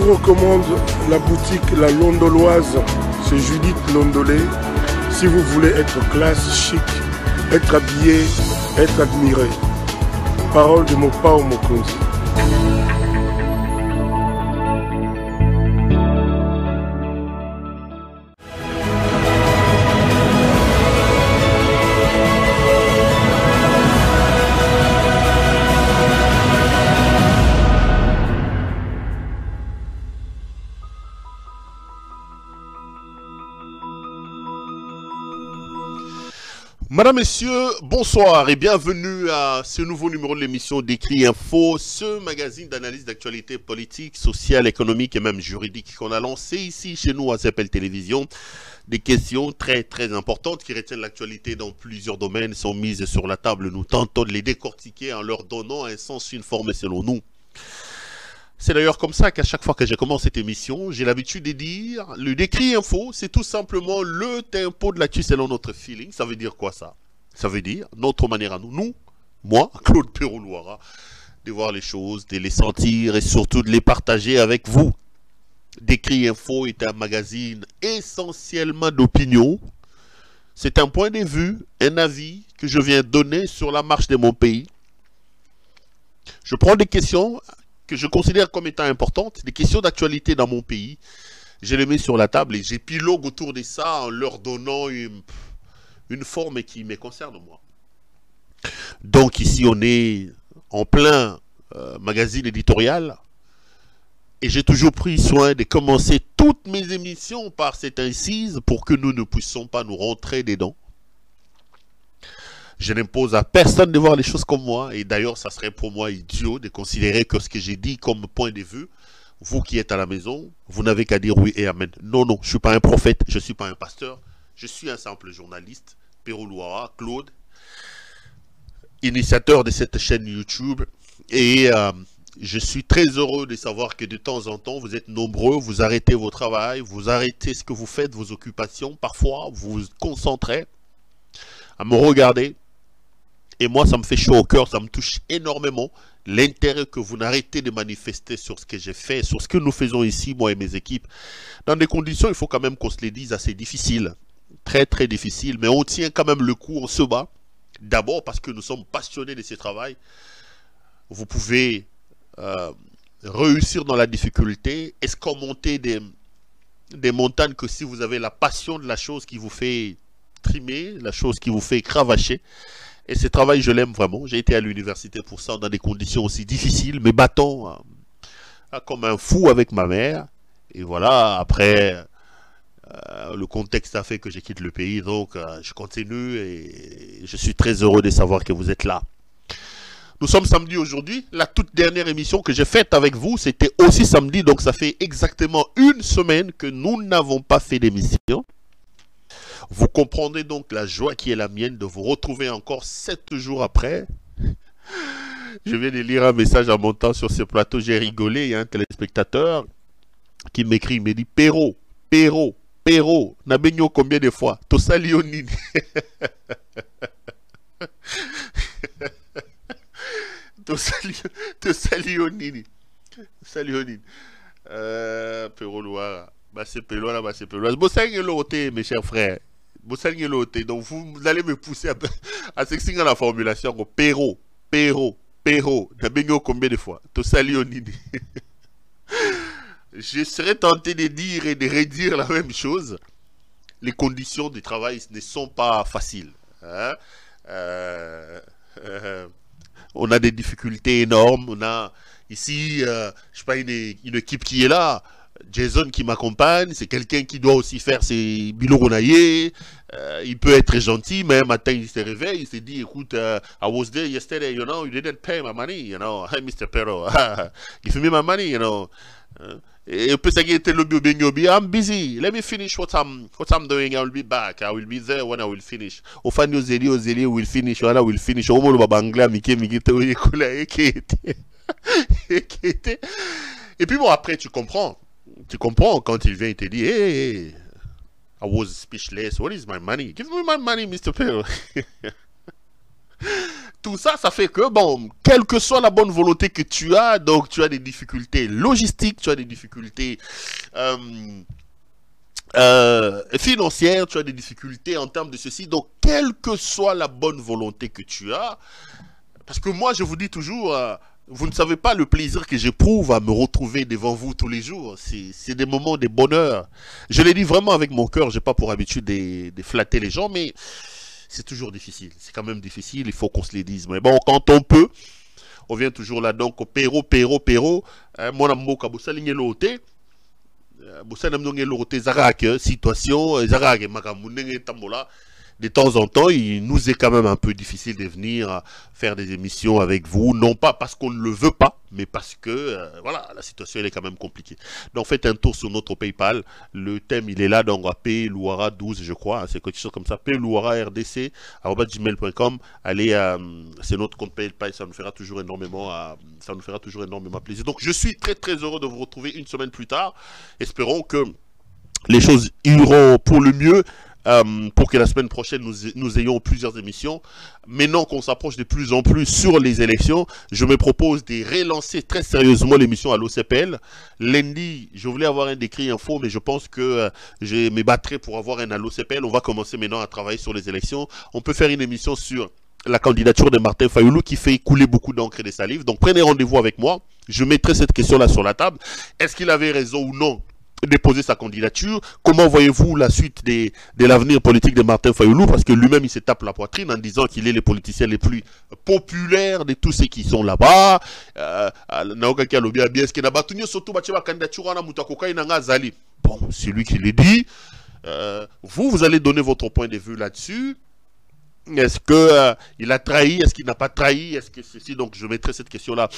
recommande la boutique La Londoloise. C'est Judith Londolé. Si vous voulez être classe, chic, être habillé, être admiré. Parole de Mopao Mokonzi. Madame, Messieurs, bonsoir et bienvenue à ce nouveau numéro de l'émission Décrit Info, ce magazine d'analyse d'actualité politique, sociale, économique et même juridique qu'on a lancé ici chez nous à Zeppel Télévision. Des questions très importantes qui retiennent l'actualité dans plusieurs domaines sont mises sur la table. Nous tentons de les décortiquer en leur donnant un sens, une forme selon nous. C'est d'ailleurs comme ça qu'à chaque fois que je commence cette émission, j'ai l'habitude de dire, le Décrit Info, c'est tout simplement le tempo de l'actu selon notre feeling. Ça veut dire quoi ça? Ça veut dire notre manière à nous, moi, Claude Perrault-Loira, de voir les choses, de les sentir et surtout de les partager avec vous. Décrit Info est un magazine essentiellement d'opinion. C'est un point de vue, un avis que je viens donner sur la marche de mon pays. Je prends des questions que je considère comme étant importantes, des questions d'actualité dans mon pays, je les mets sur la table et j'épilogue autour de ça en leur donnant une forme qui me concerne moi. Donc ici on est en plein magazine éditorial et j'ai toujours pris soin de commencer toutes mes émissions par cette incise pour que nous ne puissions pas nous rentrer dedans. Je n'impose à personne de voir les choses comme moi. Et d'ailleurs, ça serait pour moi idiot de considérer que ce que j'ai dit comme point de vue, vous qui êtes à la maison, vous n'avez qu'à dire oui et amen. Non, je ne suis pas un prophète, je ne suis pas un pasteur. Je suis un simple journaliste, Perrault-Loira, Claude, initiateur de cette chaîne YouTube. Et je suis très heureux de savoir que de temps en temps, vous êtes nombreux, vous arrêtez vos travail, vous arrêtez ce que vous faites, vos occupations. Parfois, vous vous concentrez à me regarder. Et moi, ça me fait chaud au cœur, ça me touche énormément l'intérêt que vous n'arrêtez de manifester sur ce que j'ai fait, sur ce que nous faisons ici, moi et mes équipes. Dans des conditions, il faut quand même qu'on se les dise, assez difficiles. Très difficiles, mais on tient quand même le coup, on se bat. D'abord parce que nous sommes passionnés de ce travail. Vous pouvez réussir dans la difficulté, escamoter des montagnes que si vous avez la passion de la chose qui vous fait trimer, la chose qui vous fait cravacher. Et ce travail, je l'aime vraiment. J'ai été à l'université pour ça, dans des conditions aussi difficiles, me battant comme un fou avec ma mère. Et voilà, après, le contexte a fait que j'ai quitté le pays. Donc, je continue et je suis très heureux de savoir que vous êtes là. Nous sommes samedi aujourd'hui. La toute dernière émission que j'ai faite avec vous, c'était aussi samedi. Donc, ça fait exactement une semaine que nous n'avons pas fait d'émission. Vous comprenez donc la joie qui est la mienne de vous retrouver encore 7 jours après. Je viens de lire un message en montant sur ce plateau, j'ai rigolé. Il y a un téléspectateur qui m'écrit, il me dit Perrault, Nabegno combien de fois? Tosalionini. Tosalionini. Salionini. Perrault-Loira. Bah c'est Perrault là, c'est Perrault. Bossang mes chers frères. Donc vous allez me pousser à s'exprimer la formulation Perrault. Nabegno combien de fois? Tosalionini. Je serais tenté de dire et de redire la même chose. Les conditions du travail ne sont pas faciles. Hein? On a des difficultés énormes. On a ici, je sais pas, une équipe qui est là. Jason qui m'accompagne, c'est quelqu'un qui doit aussi faire ses bilans naïers. Il peut être gentil, mais un matin il se réveille, il se dit, écoute, I was there yesterday, you know, you didn't pay my money, you know, hey Mr. Perrault, give me my money, you know. Et peut s'agiter le biobenyobi, I'm busy, let me finish what I'm doing, I will be back, I will be there when I will finish. Au fan yo zeli will finish, voilà will finish. Au moins le babangla mike te oyekula ekete. Et puis bon après tu comprends quand il vient, il te dit, hey, I was speechless. What is my money? Give me my money, Mr. Perrault. tout ça, ça fait que, bon, quelle que soit la bonne volonté que tu as, donc tu as des difficultés logistiques, tu as des difficultés financières, tu as des difficultés en termes de ceci. Donc, quelle que soit la bonne volonté que tu as, parce que moi, je vous dis toujours, vous ne savez pas le plaisir que j'éprouve à me retrouver devant vous tous les jours. C'est des moments de bonheur. Je l'ai dit vraiment avec mon cœur, j'ai pas pour habitude de flatter les gens, mais c'est toujours difficile. C'est quand même difficile, il faut qu'on se les dise. Mais bon, quand on peut, on vient toujours là. Donc, Péro, mon amour, Kabousalingue Loté. Boussalingue Loté, Zarak, situation, Zarak, Makamounenge Tambola. De temps en temps, il nous est quand même un peu difficile de venir faire des émissions avec vous. Non pas parce qu'on ne le veut pas, mais parce que, voilà, la situation elle est quand même compliquée. Donc, faites un tour sur notre PayPal. Le thème, il est là, donc, plouara12, je crois. Hein, c'est quelque chose comme ça. plouara.rdc@gmail.com. Allez, c'est notre compte PayPal. Ça nous fera toujours énormément, plaisir. Donc, je suis très, très heureux de vous retrouver une semaine plus tard. Espérons que les choses iront pour le mieux. Pour que la semaine prochaine nous ayons plusieurs émissions. Maintenant qu'on s'approche de plus en plus sur les élections, je me propose de relancer très sérieusement l'émission à l'OCPL. Lundi, je voulais avoir un décrit info, mais je pense que je me battrai pour avoir un à l'OCPL. On va commencer maintenant à travailler sur les élections. On peut faire une émission sur la candidature de Martin Fayoulou qui fait couler beaucoup d'encre et de salive. Donc prenez rendez-vous avec moi. Je mettrai cette question-là sur la table. Est-ce qu'il avait raison ou non déposer sa candidature? Comment voyez-vous la suite de l'avenir politique de Martin Fayoulou? Parce que lui-même, il se tape la poitrine en disant qu'il est le politicien les plus populaires de tous ceux qui sont là-bas. Bon, c'est lui qui l'a dit. Vous allez donner votre point de vue là-dessus. Est-ce qu'il a trahi? Est-ce qu'il n'a pas trahi? Est-ce que ceci? Donc, je mettrai cette question-là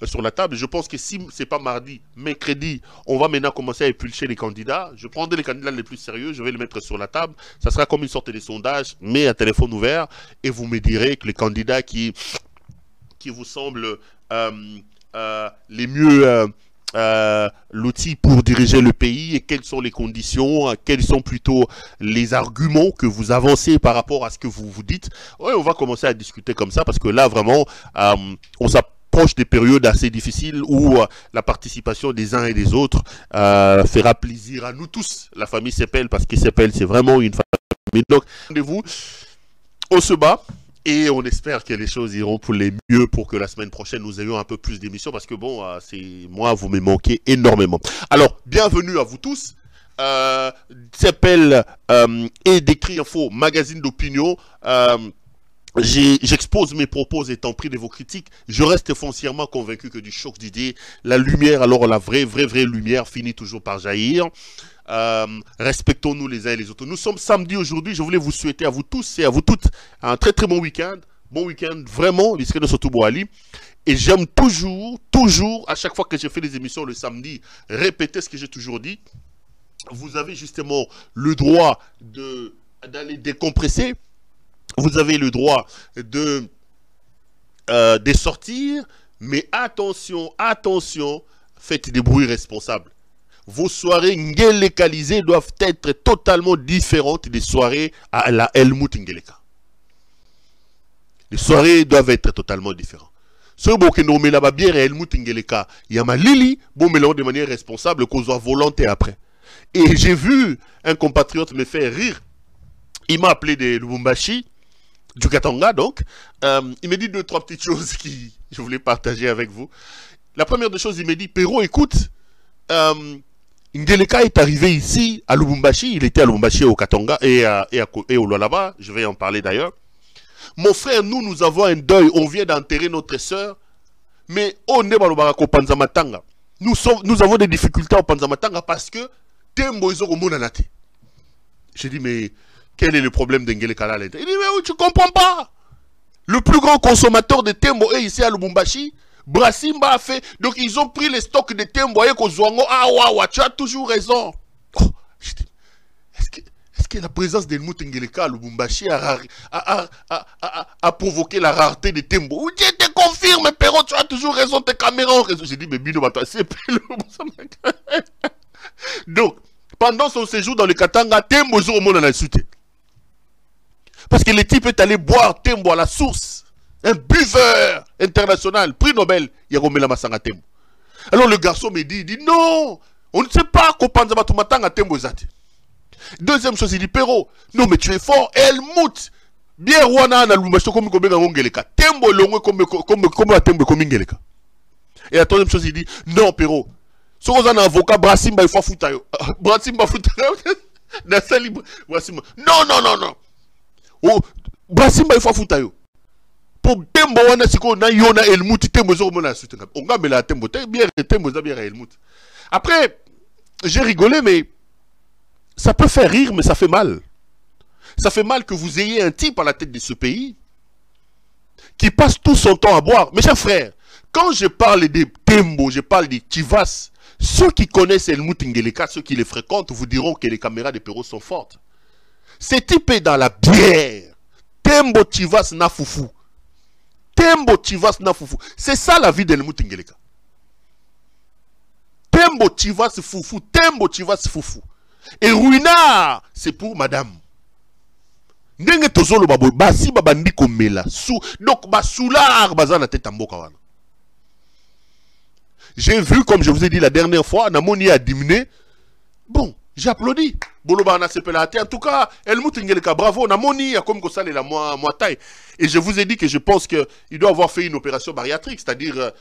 sur la table. Je pense que si ce n'est pas mardi, mercredi, on va maintenant commencer à éplucher les candidats. Je prendrai les candidats les plus sérieux, je vais les mettre sur la table. Ça sera comme une sorte de sondage, mais à téléphone ouvert. Et vous me direz que les candidats qui vous semblent les mieux... l'outil pour diriger le pays et quelles sont les conditions, quels sont plutôt les arguments que vous avancez par rapport à ce que vous vous dites. Ouais, on va commencer à discuter comme ça parce que là vraiment on s'approche des périodes assez difficiles où la participation des uns et des autres fera plaisir à nous tous, la famille CPL, parce que CPL c'est vraiment une famille. Donc rendez-vous, on se bat. Et on espère que les choses iront pour les mieux pour que la semaine prochaine, nous ayons un peu plus d'émissions. Parce que bon, moi, vous me manquez énormément. Alors, bienvenue à vous tous. S'appelle et d'écrit info, magazine d'opinion. J'expose mes propos étant pris de vos critiques. Je reste foncièrement convaincu que du choc d'idées, la lumière, alors la vraie lumière finit toujours par jaillir. Respectons-nous les uns et les autres. Nous sommes samedi aujourd'hui. Je voulais vous souhaiter à vous tous et à vous toutes un très très bon week-end. Bon week-end, vraiment, l'Israël de Sotoboali. Et j'aime toujours, à chaque fois que je fais des émissions le samedi, répéter ce que j'ai toujours dit. Vous avez justement le droit d'aller décompresser. Vous avez le droit de sortir. Mais attention, faites des bruits responsables. Vos soirées ngélekalisées doivent être totalement différentes des soirées à la Helmut Ngeleka. Les soirées doivent être totalement différentes. Ce qui nous met là-bas bien Helmut Ngeleka, il y a ma Lili, bon mélange de manière responsable, qu'on soit volonté après. Et j'ai vu un compatriote me faire rire. Il m'a appelé de Lubumbashi, du Katanga donc. Il m'a dit 2-3 petites choses que je voulais partager avec vous. La première des choses, il m'a dit, Péro, écoute, Ngeleka est arrivé ici à Lubumbashi, il était à Lubumbashi au Katanga et au Lualaba, je vais en parler d'ailleurs. Mon frère, nous avons un deuil, on vient d'enterrer notre soeur, mais on est au Panzamatanga. Nous avons des difficultés au Panzamatanga parce que Tembo est au Monanate. J'ai dit, mais quel est le problème d'Ngeleka là? Il dit, mais tu comprends pas. Le plus grand consommateur de Tembo est ici à Lubumbashi. Brassimba a fait, donc ils ont pris les stocks de Tembo et Kozwango. Ah ouais, tu as toujours raison. Oh, je dis, est-ce que la présence d'Helmut Ngeleka à Lubumbashi a provoqué la rareté de Tembo? Oui, je te confirme, Perro, tu as toujours raison, tes caméras ont raison. J'ai dit, mais Bino, c'est donc, pendant son séjour dans le Katanga, Tembo est au monde en a insulté. Parce que le type est allé boire Tembo à la source. Un buveur international, prix Nobel, Yaromela Masanga Tembo. Alors le garçon me dit non, on ne sait pas qu'on pense à Matanga Tembo Zati. Deuxième chose, il dit Perro, non mais tu es fort, Helmut. Bien Rwana na Lumacho comme Ngeleka. Tembo longue comme la Tembo comme Ngeleka. Et la troisième chose, il dit non Perro. Si vous avez un avocat, Brassimba il faut foutre. Brassimba foutre. Non. Oh, Brassimba il faut foutre. Pour Tembo wana siko na yona Helmut Tembo zo mona soutenga. On va me la Tembo bien Tembo za bien Helmut. Après j'ai rigolé mais ça peut faire rire mais ça fait mal. Ça fait mal que vous ayez un type à la tête de ce pays qui passe tout son temps à boire. Mes chers frères, quand je parle des Tembo, je parle des Chivas, ceux qui connaissent Helmut Ngeleka, ceux qui les fréquentent, vous diront que les caméras des Perros sont fortes. Ce type est dans la bière. Tembo Chivas na foufou. Tembo Chivas na foufou. C'est ça la vie d'Helmut Ngeleka. Tembo Chivas foufou. Tembo Chivas foufou. Et Ruinard, c'est pour madame. Ndenge tozolo babo basi babandi komela. Donc basoular bazan la tête en boka wana. J'ai vu, comme je vous ai dit la dernière fois, Namoni a diminué. Bon, j'applaudis. En tout cas, Helmut Ngeleka, bravo. Namoni a comme ça la moi taille. Et je vous ai dit que je pense qu'il doit avoir fait une opération bariatrique, c'est-à-dire,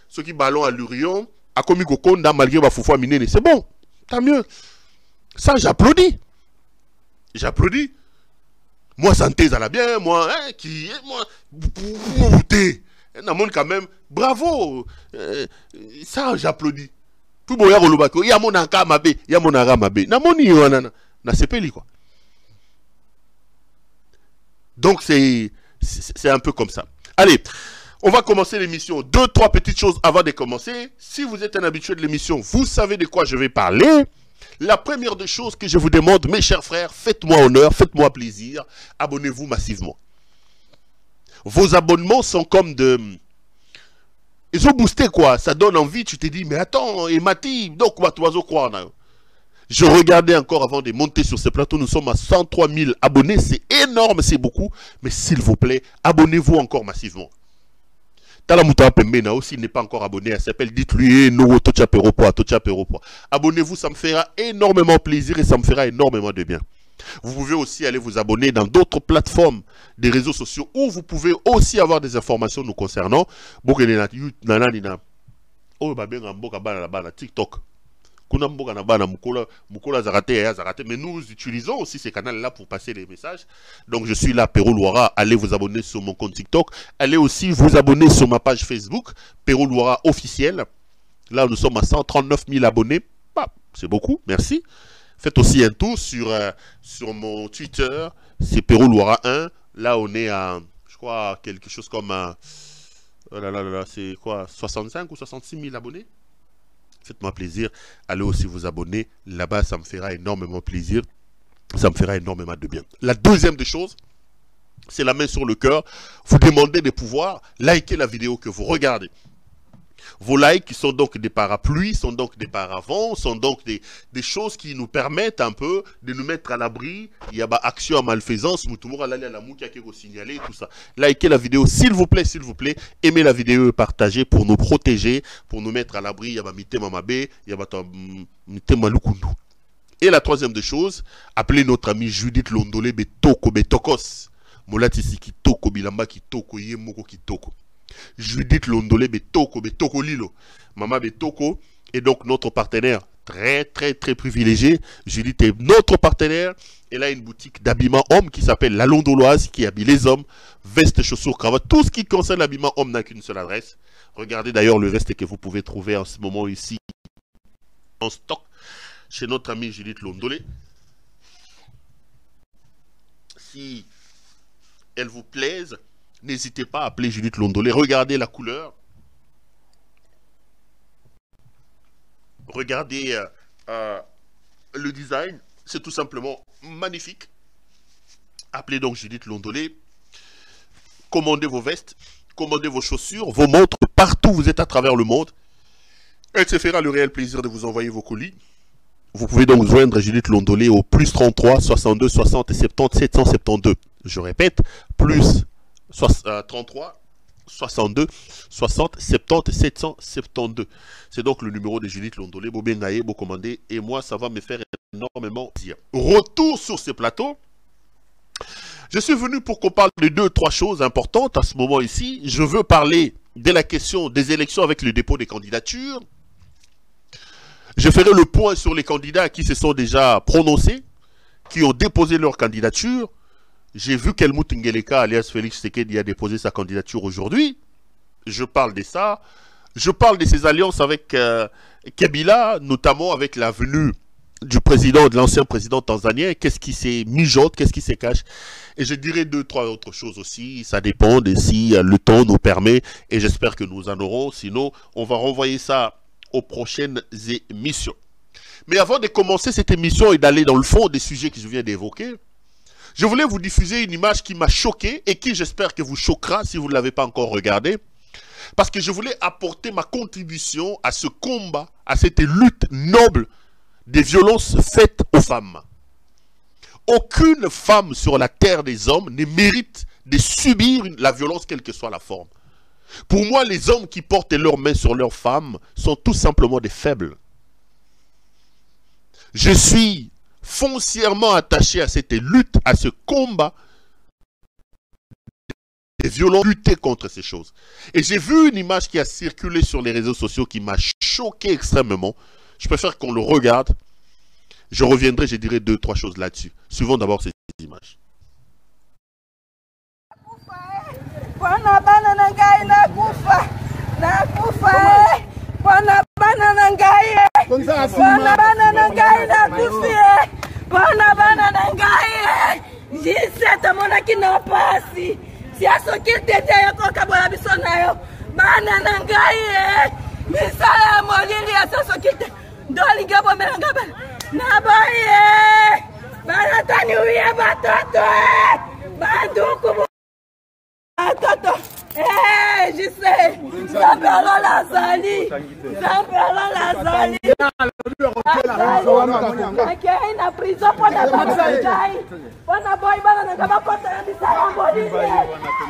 ceux qui ballon à l'urion, a commis Gokonda malgré ma foufou minene. C'est bon, tant mieux. Ça, j'applaudis. J'applaudis. Moi, santé, ça va bien. Moi, Namoni quand même, bravo. Ça, j'applaudis. Tout le monde il y a mon akamabe, il y a mon aramabe. Namoni na sepeli quoi. Donc c'est un peu comme ça. Allez, on va commencer l'émission. 2-3 petites choses avant de commencer. Si vous êtes un habitué de l'émission, vous savez de quoi je vais parler. La première des choses que je vous demande, mes chers frères, faites-moi honneur, faites-moi plaisir, abonnez-vous massivement. Vos abonnements sont comme de... Ils ont boosté quoi, ça donne envie, tu te dis, mais attends, et Mati, donc quoi, je regardais encore avant de monter sur ce plateau, nous sommes à 103 000 abonnés, c'est énorme, c'est beaucoup, mais s'il vous plaît, abonnez-vous encore massivement. Talamuta Pembena aussi, il n'est pas encore abonné, elle s'appelle, dites-lui, abonnez-vous, ça me fera énormément plaisir et ça me fera énormément de bien. Vous pouvez aussi aller vous abonner dans d'autres plateformes des réseaux sociaux où vous pouvez aussi avoir des informations nous concernant. TikTok. Mais nous utilisons aussi ces canaux-là pour passer les messages. Donc je suis là, Perro Louara. Allez vous abonner sur mon compte TikTok. Allez aussi vous abonner sur ma page Facebook, Perro Louara officiel. Là, nous sommes à 139 000 abonnés. Bah, c'est beaucoup, merci. Faites aussi un tour sur mon Twitter, c'est Perro Louara 1. Là, on est à, je crois, quelque chose comme, c'est quoi, 65 ou 66 000 abonnés. Faites-moi plaisir, allez aussi vous abonner. Là-bas, ça me fera énormément plaisir. Ça me fera énormément de bien. La deuxième des choses, c'est la main sur le cœur. Vous demandez de pouvoir liker la vidéo que vous regardez. Vos likes sont donc des parapluies, sont donc des paravents, sont donc des choses qui nous permettent un peu de nous mettre à l'abri. Il y a action à malfaisance, signaler tout ça. Likez la vidéo s'il vous plaît, aimez la vidéo et partagez pour nous protéger, pour nous mettre à l'abri. Il y a Et la troisième des choses, appelez notre ami Judith Londolé Betoko Betokos. Molatisiki Toko Bilamba Kitoko Yemoko Kitoko. Judith Londolé Betoko Lilo. Maman Betoko est donc notre partenaire très privilégié. Judith est notre partenaire. Elle a une boutique d'habillement homme qui s'appelle La Londoloise, qui habille les hommes, vestes, chaussures, cravates. Tout ce qui concerne l'habillement homme n'a qu'une seule adresse. Regardez d'ailleurs le veste que vous pouvez trouver en ce moment ici en stock chez notre amie Judith Londolé. Si elles vous plaisent, n'hésitez pas à appeler Judith Londolé. Regardez la couleur. Regardez le design. C'est tout simplement magnifique. Appelez donc Judith Londolé. Commandez vos vestes. Commandez vos chaussures, vos montres. Partout où vous êtes à travers le monde. Elle se fera le réel plaisir de vous envoyer vos colis. Vous pouvez donc joindre Judith Londolé au plus 33 62 60 70 772. Je répète, plus 33 62 60 70 772. C'est donc le numéro de Judith Londolé. Bobengaye, Bokomandé. Et moi, ça va me faire énormément plaisir. Retour sur ces plateaux. Je suis venu pour qu'on parle de 2-3 choses importantes à ce moment ici. Je veux parler de la question des élections avec le dépôt des candidatures. Je ferai le point sur les candidats qui se sont déjà prononcés, qui ont déposé leur candidature. J'ai vu qu'Helmut Ngeleka, alias Félix Tshisekedi, a déposé sa candidature aujourd'hui. Je parle de ça. Je parle de ses alliances avec Kabila, notamment avec la venue du président, de l'ancien président tanzanien. Qu'est-ce qui s'est mijote, qu'est-ce qui se cache. Et je dirais 2-3 autres choses aussi. Ça dépend de si le temps nous permet. Et j'espère que nous en aurons. Sinon, on va renvoyer ça aux prochaines émissions. Mais avant de commencer cette émission et d'aller dans le fond des sujets que je viens d'évoquer, je voulais vous diffuser une image qui m'a choqué et qui, j'espère, que vous choquera si vous ne l'avez pas encore regardée. Parce que je voulais apporter ma contribution à ce combat, à cette lutte noble des violences faites aux femmes. Aucune femme sur la terre des hommes ne mérite de subir la violence, quelle que soit la forme. Pour moi, les hommes qui portent leurs mains sur leurs femmes sont tout simplement des faibles. Je suis foncièrement attaché à cette lutte, à ce combat des violences, lutter contre ces choses. Et j'ai vu une image qui a circulé sur les réseaux sociaux qui m'a choqué extrêmement. Je préfère qu'on le regarde. Je reviendrai, je dirai 2-3 choses là-dessus. Suivons d'abord ces images. Bana bana nangaye jiseta mona kinopasi siaso kitete yako kabula bisonayo bana nangaye misala molili aso kite ndoli gabo melanga bana nabaye bana tani uye batoto banduku batoto je sais ça parle la zali ça parle la zali okay na prison pona bakai pona boy bana na kama pota na bisala mbodi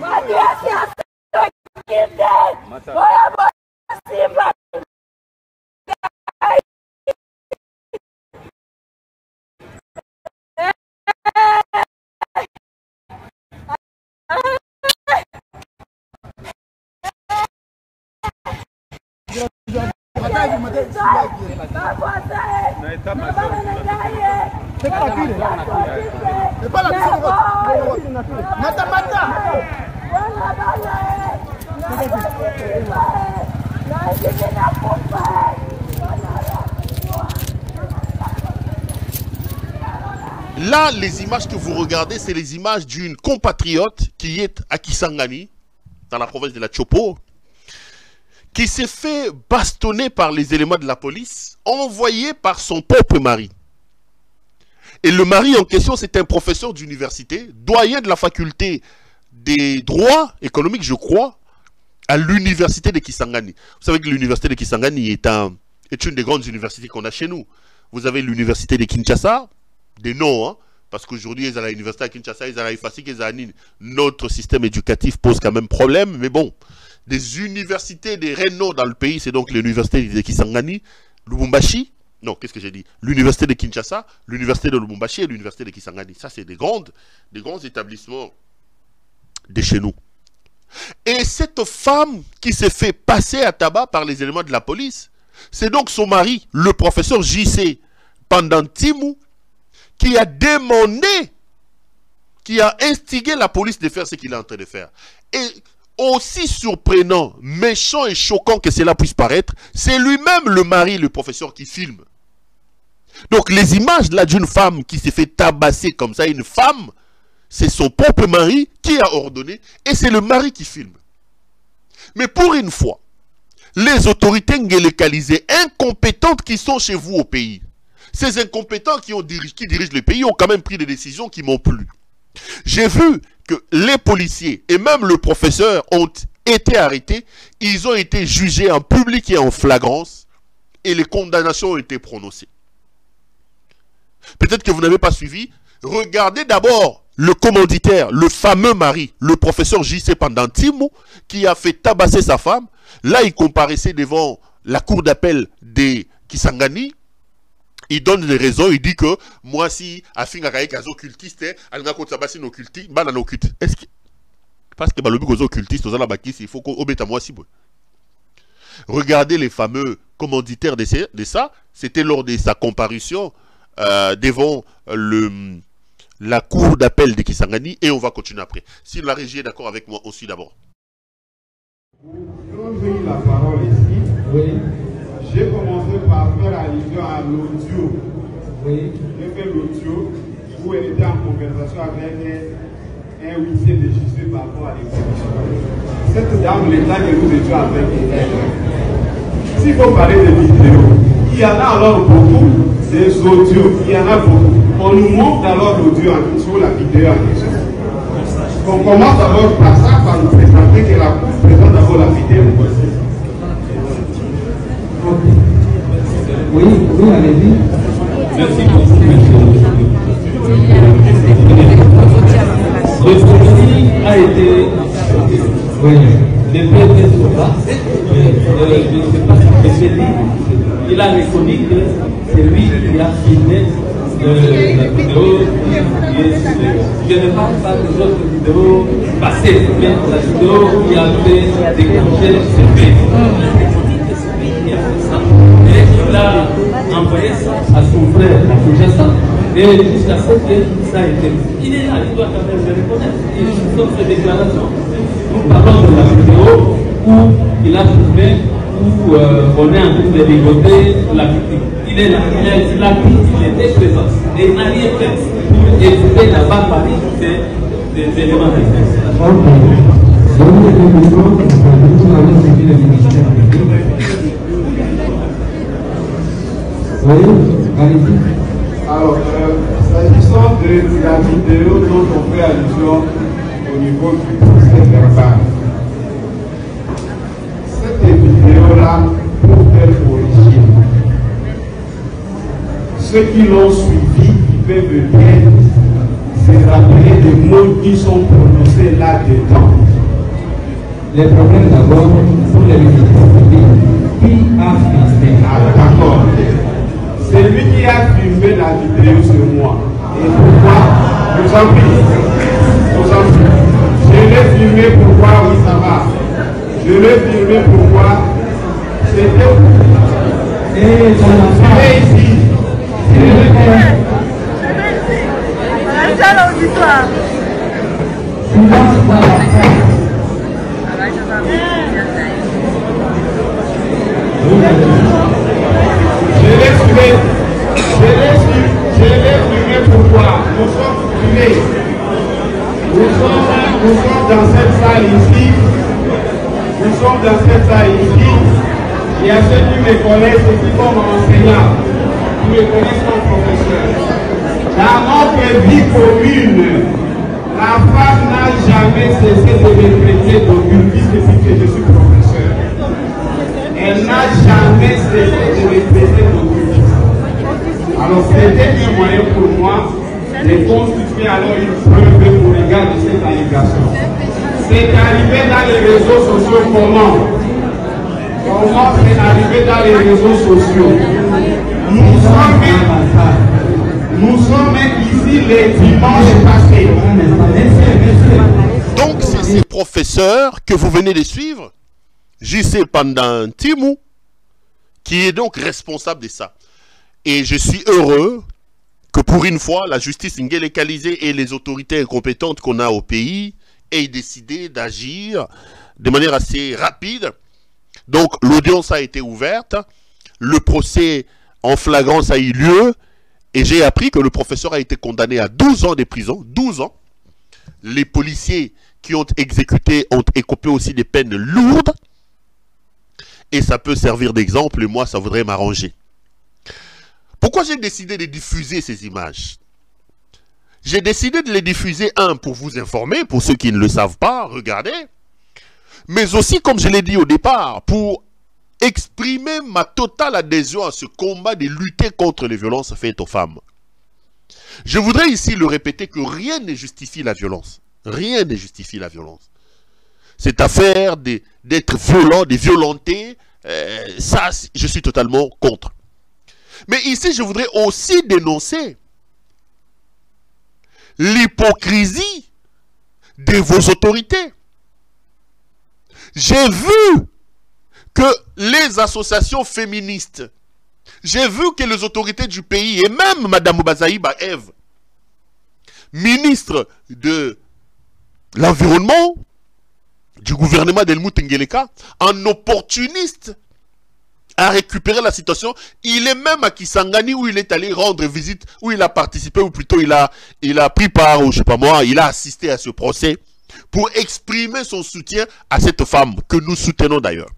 watu asiasa kide oya boy simba Là, les images que vous regardez, c'est les images d'une compatriote qui est à Kisangani, dans la province de la Chopo, qui s'est fait bastonner par les éléments de la police, envoyé par son propre mari. Et le mari en question, c'est un professeur d'université, doyen de la faculté des droits économiques, je crois, à l'université de Kisangani. Vous savez que l'université de Kisangani est une des grandes universités qu'on a chez nous. Vous avez l'université de Kinshasa, des noms, hein, parce qu'aujourd'hui, ils ont l'université à Kinshasa, ils ont l'IFASIC, ils ont notre système éducatif pose quand même problème, mais bon, des universités, des renom dans le pays, c'est donc l'université de Kisangani, Lubumbashi, non, qu'est-ce que j'ai dit? L'université de Kinshasa, l'université de Lubumbashi et l'université de Kisangani. Ça, c'est des grands établissements de chez nous. Et cette femme qui s'est fait passer à tabac par les éléments de la police, c'est donc son mari, le professeur JC Pandantimou, qui a demandé, qui a instigé la police de faire ce qu'il est en train de faire. Et aussi surprenant, méchant et choquant que cela puisse paraître, c'est lui-même le mari, le professeur, qui filme. Donc les images là d'une femme qui s'est fait tabasser comme ça, une femme, c'est son propre mari qui a ordonné, et c'est le mari qui filme. Mais pour une fois, les autorités ngélekalisées, incompétentes qui sont chez vous au pays, ces incompétents qui dirigent le pays ont quand même pris des décisions qui m'ont plu. J'ai vu que les policiers et même le professeur ont été arrêtés, ils ont été jugés en public et en flagrance, et les condamnations ont été prononcées. Peut-être que vous n'avez pas suivi. Regardez d'abord le commanditaire, le fameux mari, le professeur J.C. Pandantimo, qui a fait tabasser sa femme. Là, il comparaissait devant la cour d'appel des Kisangani. Il donne des raisons, il dit que moi, si Afinga Kaye Kazo occultiste, elle n'a pas tabasser nos occultistes, bah, non occulte. Est-ce que parce que le but aux occultistes, aux alabakis, il faut qu'on obéisse à moi si bon. Regardez les fameux commanditaires de ça, c'était lors de sa comparution devant la cour d'appel de Kisangani, et on va continuer après. Si la régie est d'accord avec moi aussi d'abord. Quand j'ai eu la parole ici, oui. J'ai commencé par faire allusion à l'audio. Oui. J'ai fait l'audio où elle était en conversation avec un huissier de justice par rapport à l'exécution. Cette dame, l'état que nous étions avec elle. S'il faut parler de vidéos, il y en a alors beaucoup, des audios, il y en a beaucoup. On nous montre alors l'audio sur la vidéo en question. On commence d'abord par ça, par nous présenter que la Cour présente d'abord la vidéo. Oui, oui, allez-y. Merci beaucoup, monsieur. Le premier a été le premier Soba. Je ne sais pas ce que dit. Il a reconnu que c'est lui qui a filmé la vidéo. Je ne parle pas des autres vidéos passées, mais la vidéo qui a fait déclencher ce fait. Et il a envoyé ça à son frère, à Kinshasa, et jusqu'à ce que ça a été. Il est là, il doit quand même le reconnaître. Il fait ses déclarations. Nous parlons de la vidéo où il a trouvé, où on est en train de ligoter la victime. Il est là, il était présent. Et il n'a rien fait pour éviter la barbarie des éléments de défense. Alors, s'agissant de la vidéo dont on fait allusion au niveau du procès verbal, cette vidéo-là peut être corrigée. Ceux qui l'ont suivi, qui peuvent bien se rappeler des mots qui sont prononcés là-dedans. Les problèmes d'abord pour les militaires. Qui a filmé? Ah, d'accord. C'est lui qui a filmé la vidéo sur moi. Et pourquoi? Je vous en prie. Je vous en prie. Je l'ai filmé pourquoi? Oui, ça va. Je l'ai filmé pourquoi? C'était. Et ici. Je l'ai filmé pourquoi? Nous sommes filmés. Nous sommes dans cette salle ici. Nous sommes dans cette salle ici. Il y a ceux qui me connaissent et qui sont enseignants, qui me connaissent comme professeur. Dans notre vie commune, la femme n'a jamais cessé de me traiter d'occultiste depuis que je suis professeur. Elle n'a jamais cessé de me traiter d'occultiste. Alors c'était un moyen pour moi de constituer alors une preuve pour l'égard de cette allégation. C'est arrivé dans les réseaux sociaux comment? Comment c'est arrivé dans les réseaux sociaux? Nous sommes ici les dimanches passés. Donc c'est ces professeurs que vous venez de suivre, J.C. Pandantimo, qui est donc responsable de ça. Et je suis heureux que pour une fois, la justice localisée et les autorités incompétentes qu'on a au pays aient décidé d'agir de manière assez rapide. Donc l'audience a été ouverte, le procès en flagrance a eu lieu, et j'ai appris que le professeur a été condamné à 12 ans de prison, 12 ans. Les policiers qui ont exécuté ont écopé aussi des peines lourdes, et ça peut servir d'exemple, et moi ça voudrait m'arranger. Pourquoi j'ai décidé de diffuser ces images? J'ai décidé de les diffuser, pour vous informer, pour ceux qui ne le savent pas, regardez, mais aussi, comme je l'ai dit au départ, pour exprimer ma totale adhésion à ce combat de lutter contre les violences faites aux femmes. Je voudrais ici le répéter que rien ne justifie la violence. Rien ne justifie la violence. Cette affaire d'être violent, de violenter, ça, je suis totalement contre. Mais ici, je voudrais aussi dénoncer l'hypocrisie de vos autorités. J'ai vu que les associations féministes, j'ai vu que les autorités du pays, et même Mme Bazaïba Eve, ministre de l'Environnement, du gouvernement d'Helmut Ngeleka, en opportuniste à récupérer la situation. Il est même à Kisangani où il est allé rendre visite, où il a participé, ou plutôt il a pris part, ou je sais pas moi, il a assisté à ce procès pour exprimer son soutien à cette femme que nous soutenons d'ailleurs.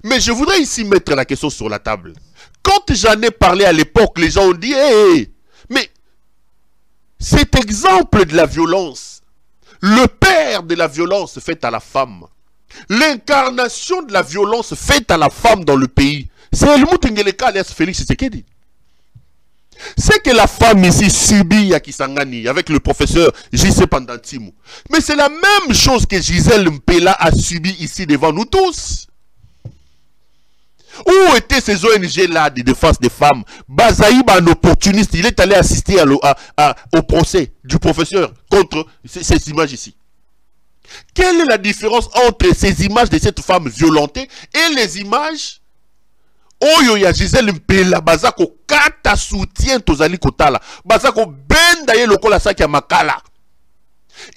Mais je voudrais ici mettre la question sur la table. Quand j'en ai parlé à l'époque, les gens ont dit hey, mais cet exemple de la violence, le père de la violence faite à la femme, l'incarnation de la violence faite à la femme dans le pays, c'est Helmut Ngeleka alias Félix Tshisekedi. C'est que la femme ici subit à Kisangani avec le professeur J.C. Pandantimou. Mais c'est la même chose que Gisèle Mpela a subi ici devant nous tous. Où étaient ces ONG-là de défense des femmes? Bazaïb, un opportuniste, il est allé assister au procès du professeur contre ces images ici. Quelle est la différence entre ces images de cette femme violentée et les images Oyo ya Gisèle Mpela bazako kata soutien tozali kotala bazako benda ye lokola saki ya makala.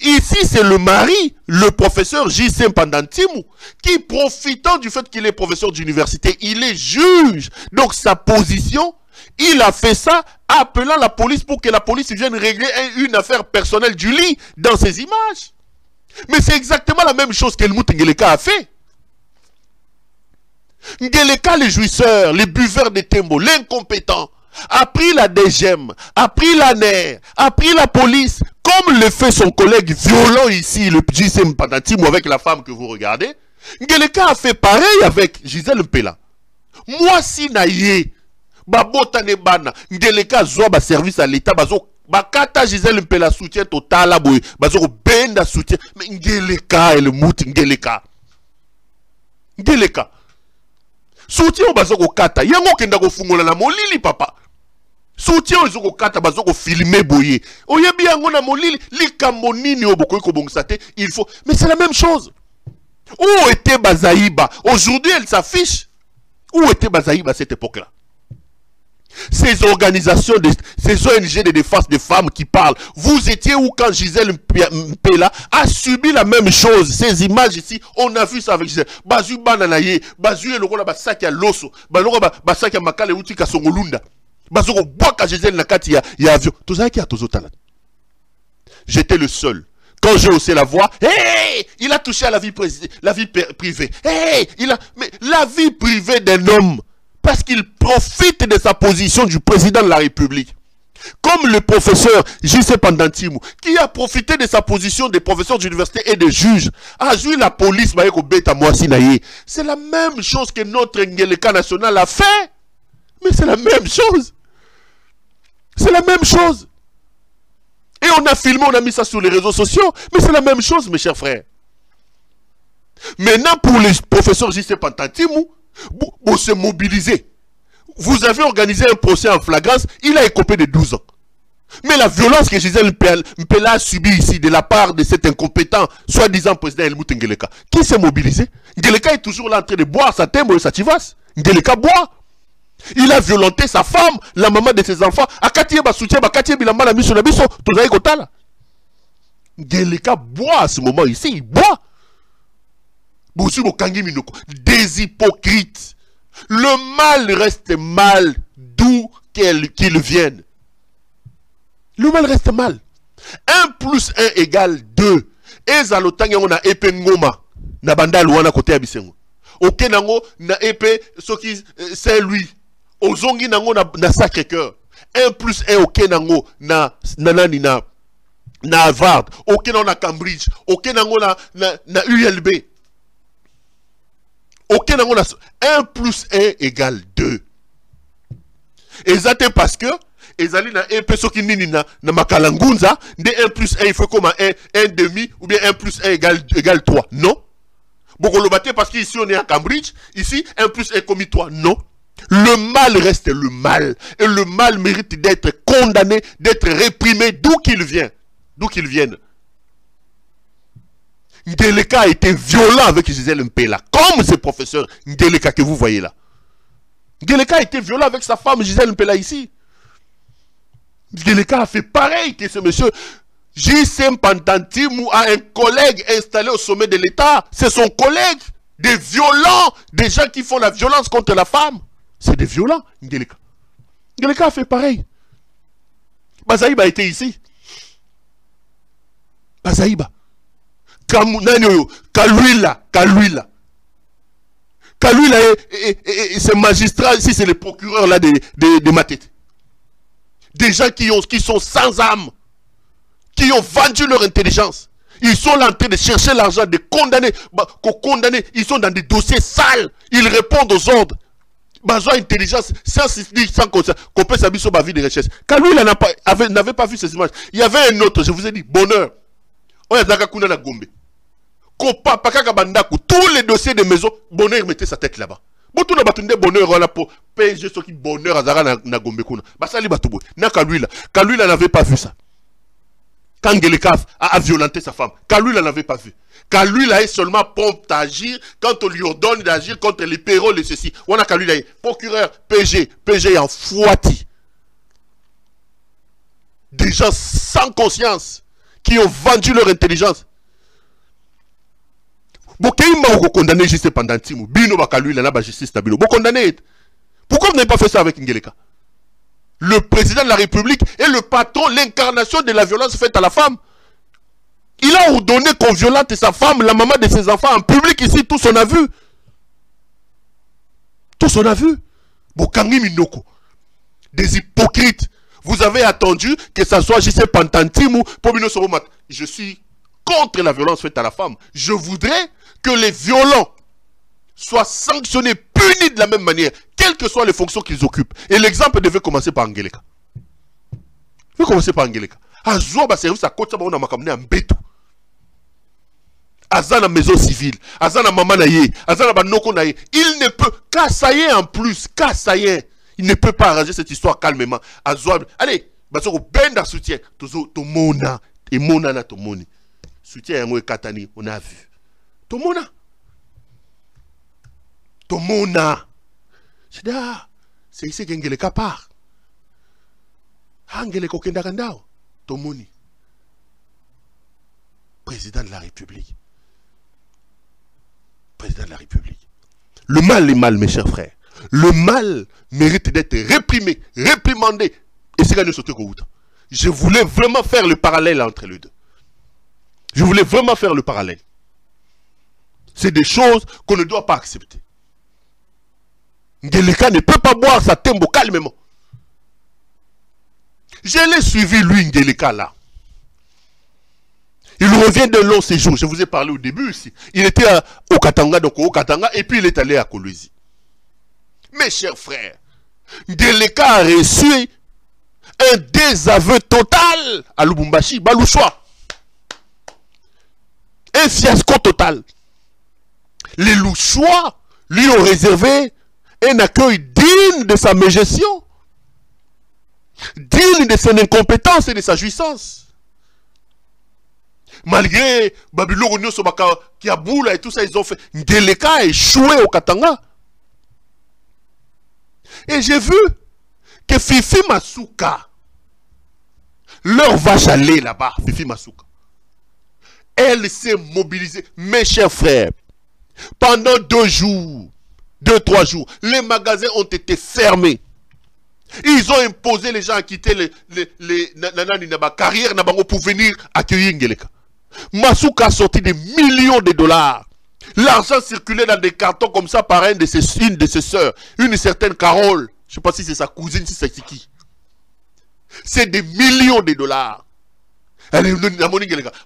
Ici c'est le mari, le professeur J.C. Pandantimou, qui profitant du fait qu'il est professeur d'université, il est juge. Donc sa position, il a fait ça appelant la police pour que la police vienne régler une affaire personnelle du lit dans ces images. Mais c'est exactement la même chose qu'Helmut Ngeleka a fait. Ngeleka, les jouisseurs, les buveurs de tembo, l'incompétent, a pris la DGM, a pris la NER, a pris la police, comme le fait son collègue violent ici, le J.C. Pandantimou avec la femme que vous regardez. Ngeleka a fait pareil avec Gisèle Mpela. Moi si naïe, babota ne bana, Ngeleka zoa ba service à l'État, bazo bakata Gisèle Mpela soutien total la boy, bazo benda soutien, mais Ngeleka et le mout Ngeleka. Ngeleka. Soutien bazoko kata, yango kenda ko fungola na molili papa. Soutien bazoko kata bazoko filmer boye. Oyebi yango na molili likambo nini oboko ko bongsate, il faut. Mais c'est la même chose. Où était Bazaïba? Aujourd'hui, elle s'affiche. Où était Bazaïba à cette époque-là? Ces organisations, ces ONG de défense des femmes qui parlent. Vous étiez où quand Gisèle Mpela a subi la même chose? Ces images ici, on a vu ça avec Gisèle. Bazu bananaye, bazu eloko la basaki ya loso, baloko basaki ya makale uti ka songolunda. Bazoko boka Gisèle nakati ya avion. Tozaki ya tozotala. J'étais le seul. Quand j'ai haussé la voix, hey, il a touché à la vie privée. Hey, mais la vie privée d'un homme, parce qu'il profite de sa position du président de la République. Comme le professeur J.C. Pandantimou, qui a profité de sa position de professeur d'université et de juge, a joué la police, c'est la même chose que notre Ngeleka national a fait. Mais c'est la même chose. C'est la même chose. Et on a filmé, on a mis ça sur les réseaux sociaux. Mais c'est la même chose, mes chers frères. Maintenant, pour les professeurs J.C. Pandantimou, vous se mobilisez. Vous avez organisé un procès en flagrance, il a écopé de 12 ans. Mais la violence que Gisèle Mpela a subie ici de la part de cet incompétent, soi-disant président Helmut Ngeleka, qui s'est mobilisé? Ngeleka est toujours là en train de boire sa tembo et sa tivas. Ngeleka boit. Il a violenté sa femme, la maman de ses enfants. Akatie ba soutien, Akatie bilamba la mission, tozaï kotala. Ngeleka boit à ce moment ici, il boit. Des hypocrites. Le mal reste mal d'où qu'il vienne. Le mal reste mal. 1 plus 1 égale 2. Et zalotang on a épée ngoma. Na banda luana côté abisengo. Ok nango na épée soki Saint-Louis. Ozongi nango na Sacré-Cœur. 1 plus 1 ok nango na Harvard. Ok nango na Cambridge. Ok nango na ULB. Ok, 1 plus 1 égale 2. Et ça c'est parce que ezali na 1 peso qui nini na makalangunza, de 1 plus 1 il faut comme 1 demi ou bien 1 plus 1 égale 3. Non. Beaucoup le battent parce qu'ici on est à Cambridge, ici 1 plus 1 commis 3. Non. Le mal reste le mal. Et le mal mérite d'être condamné, d'être réprimé d'où qu'il vient. D'où qu'il vienne. Ndeleka a été violent avec Gisèle Mpela. Comme ce professeur Ndeleka que vous voyez là. Ndeleka a été violent avec sa femme Gisèle Mpela ici. Ndeleka a fait pareil que ce monsieur. J.C. Mpantantimou a un collègue installé au sommet de l'État. C'est son collègue. Des violents. Des gens qui font la violence contre la femme. C'est des violents, Ndeleka. Ndeleka a fait pareil. Bazaïba a été ici. Bazaïba. Kaluila. Kaluila et ce magistrat ici, c'est les procureurs là de ma tête. Des gens qui sont sans âme. Qui ont vendu leur intelligence. Ils sont là en train de chercher l'argent, de condamner. Ils sont dans des dossiers sales. Ils répondent aux ordres. Besoin d'intelligence, sans qu'on peut s'habiller sur ma vie de recherche. Quand lui, il n'avait pas vu ces images. Il y avait un autre, je vous ai dit, bonheur. Tous les dossiers de maison, bonheur mettait sa tête là-bas. Bonheur, on a pour PSG, ce qui bonheur, na Gombe. Quand lui, n'avait pas vu ça. Quand Ndeleka a violenté sa femme, Kalula n'avait pas vu. Kalula est seulement prompt à agir quand on lui ordonne d'agir contre les péroles et ceci. On a Kalula, procureur PG en fouati. Des gens sans conscience qui ont vendu leur intelligence. Pourquoi condamné juste pendant Timou? Bino Bakalula n'a pas justice stabile. Pourquoi vous n'avez pas fait ça avec Ndeleka? Le président de la République est le patron, l'incarnation de la violence faite à la femme. Il a ordonné qu'on violente sa femme, la maman de ses enfants en public ici, tous on a vu. Tous on a vu. Bokangi Minoko. Des hypocrites. Vous avez attendu que ça soit J.C. Pantantimou pour Bino Soromat. Je suis contre la violence faite à la femme. Je voudrais que les violents soient sanctionnés, punis de la même manière, quelles que soient les fonctions qu'ils occupent. Et l'exemple devait commencer par Ndeleka. Il devait commencer par Ndeleka. Azouaba service à côté, on a makamné en bétou. Azana maison civile, Azana maman naye, Azana banoko naye. Il ne peut, Kassaye en plus, Kassaye. Il ne peut pas arranger cette histoire calmement. Azouaba, allez, Basoko benda soutien, Tozo, Tomona, et Mona na Tomoni. Soutien à Katani, on a vu. Tomona. Tomona. C'est ici que Ndeleka part. Ndeleka Kendakandao. Tomoni. Président de la République. Président de la République. Le mal est mal, mes chers frères. Le mal mérite d'être réprimé, réprimandé. Et c'est gagné sauter au Je voulais vraiment faire le parallèle entre les deux. Je voulais vraiment faire le parallèle. C'est des choses qu'on ne doit pas accepter. Ndeleka ne peut pas boire sa tembo calmement. Je l'ai suivi, lui, Ndeleka, là. Il revient de long séjour. Je vous ai parlé au début ici. Il était au Katanga, donc au Katanga, et puis il est allé à Kolwezi. Mes chers frères, Ndeleka a reçu un désaveu total à Lubumbashi, Balouchoua. Un fiasco total. Les Louchois lui ont réservé un accueil digne de sa mégestion, digne de son incompétence et de sa jouissance. Malgré Babylone Kiaboula et tout ça, ils ont fait. Ndeleka a échoué au Katanga. Et j'ai vu que Fifi Masuka, leur vache à lait là-bas, Fifi Masuka, elle s'est mobilisée. Mes chers frères, pendant 2 jours, 2-3 jours, les magasins ont été fermés. Ils ont imposé les gens à quitter les carrières pour venir accueillir Ndeleka. Masuka a sorti des millions de dollars. L'argent circulait dans des cartons comme ça par une de ses sœurs, une certaine Carole. Je ne sais pas si c'est sa cousine, si c'est qui. C'est des millions de dollars. Elle est venue,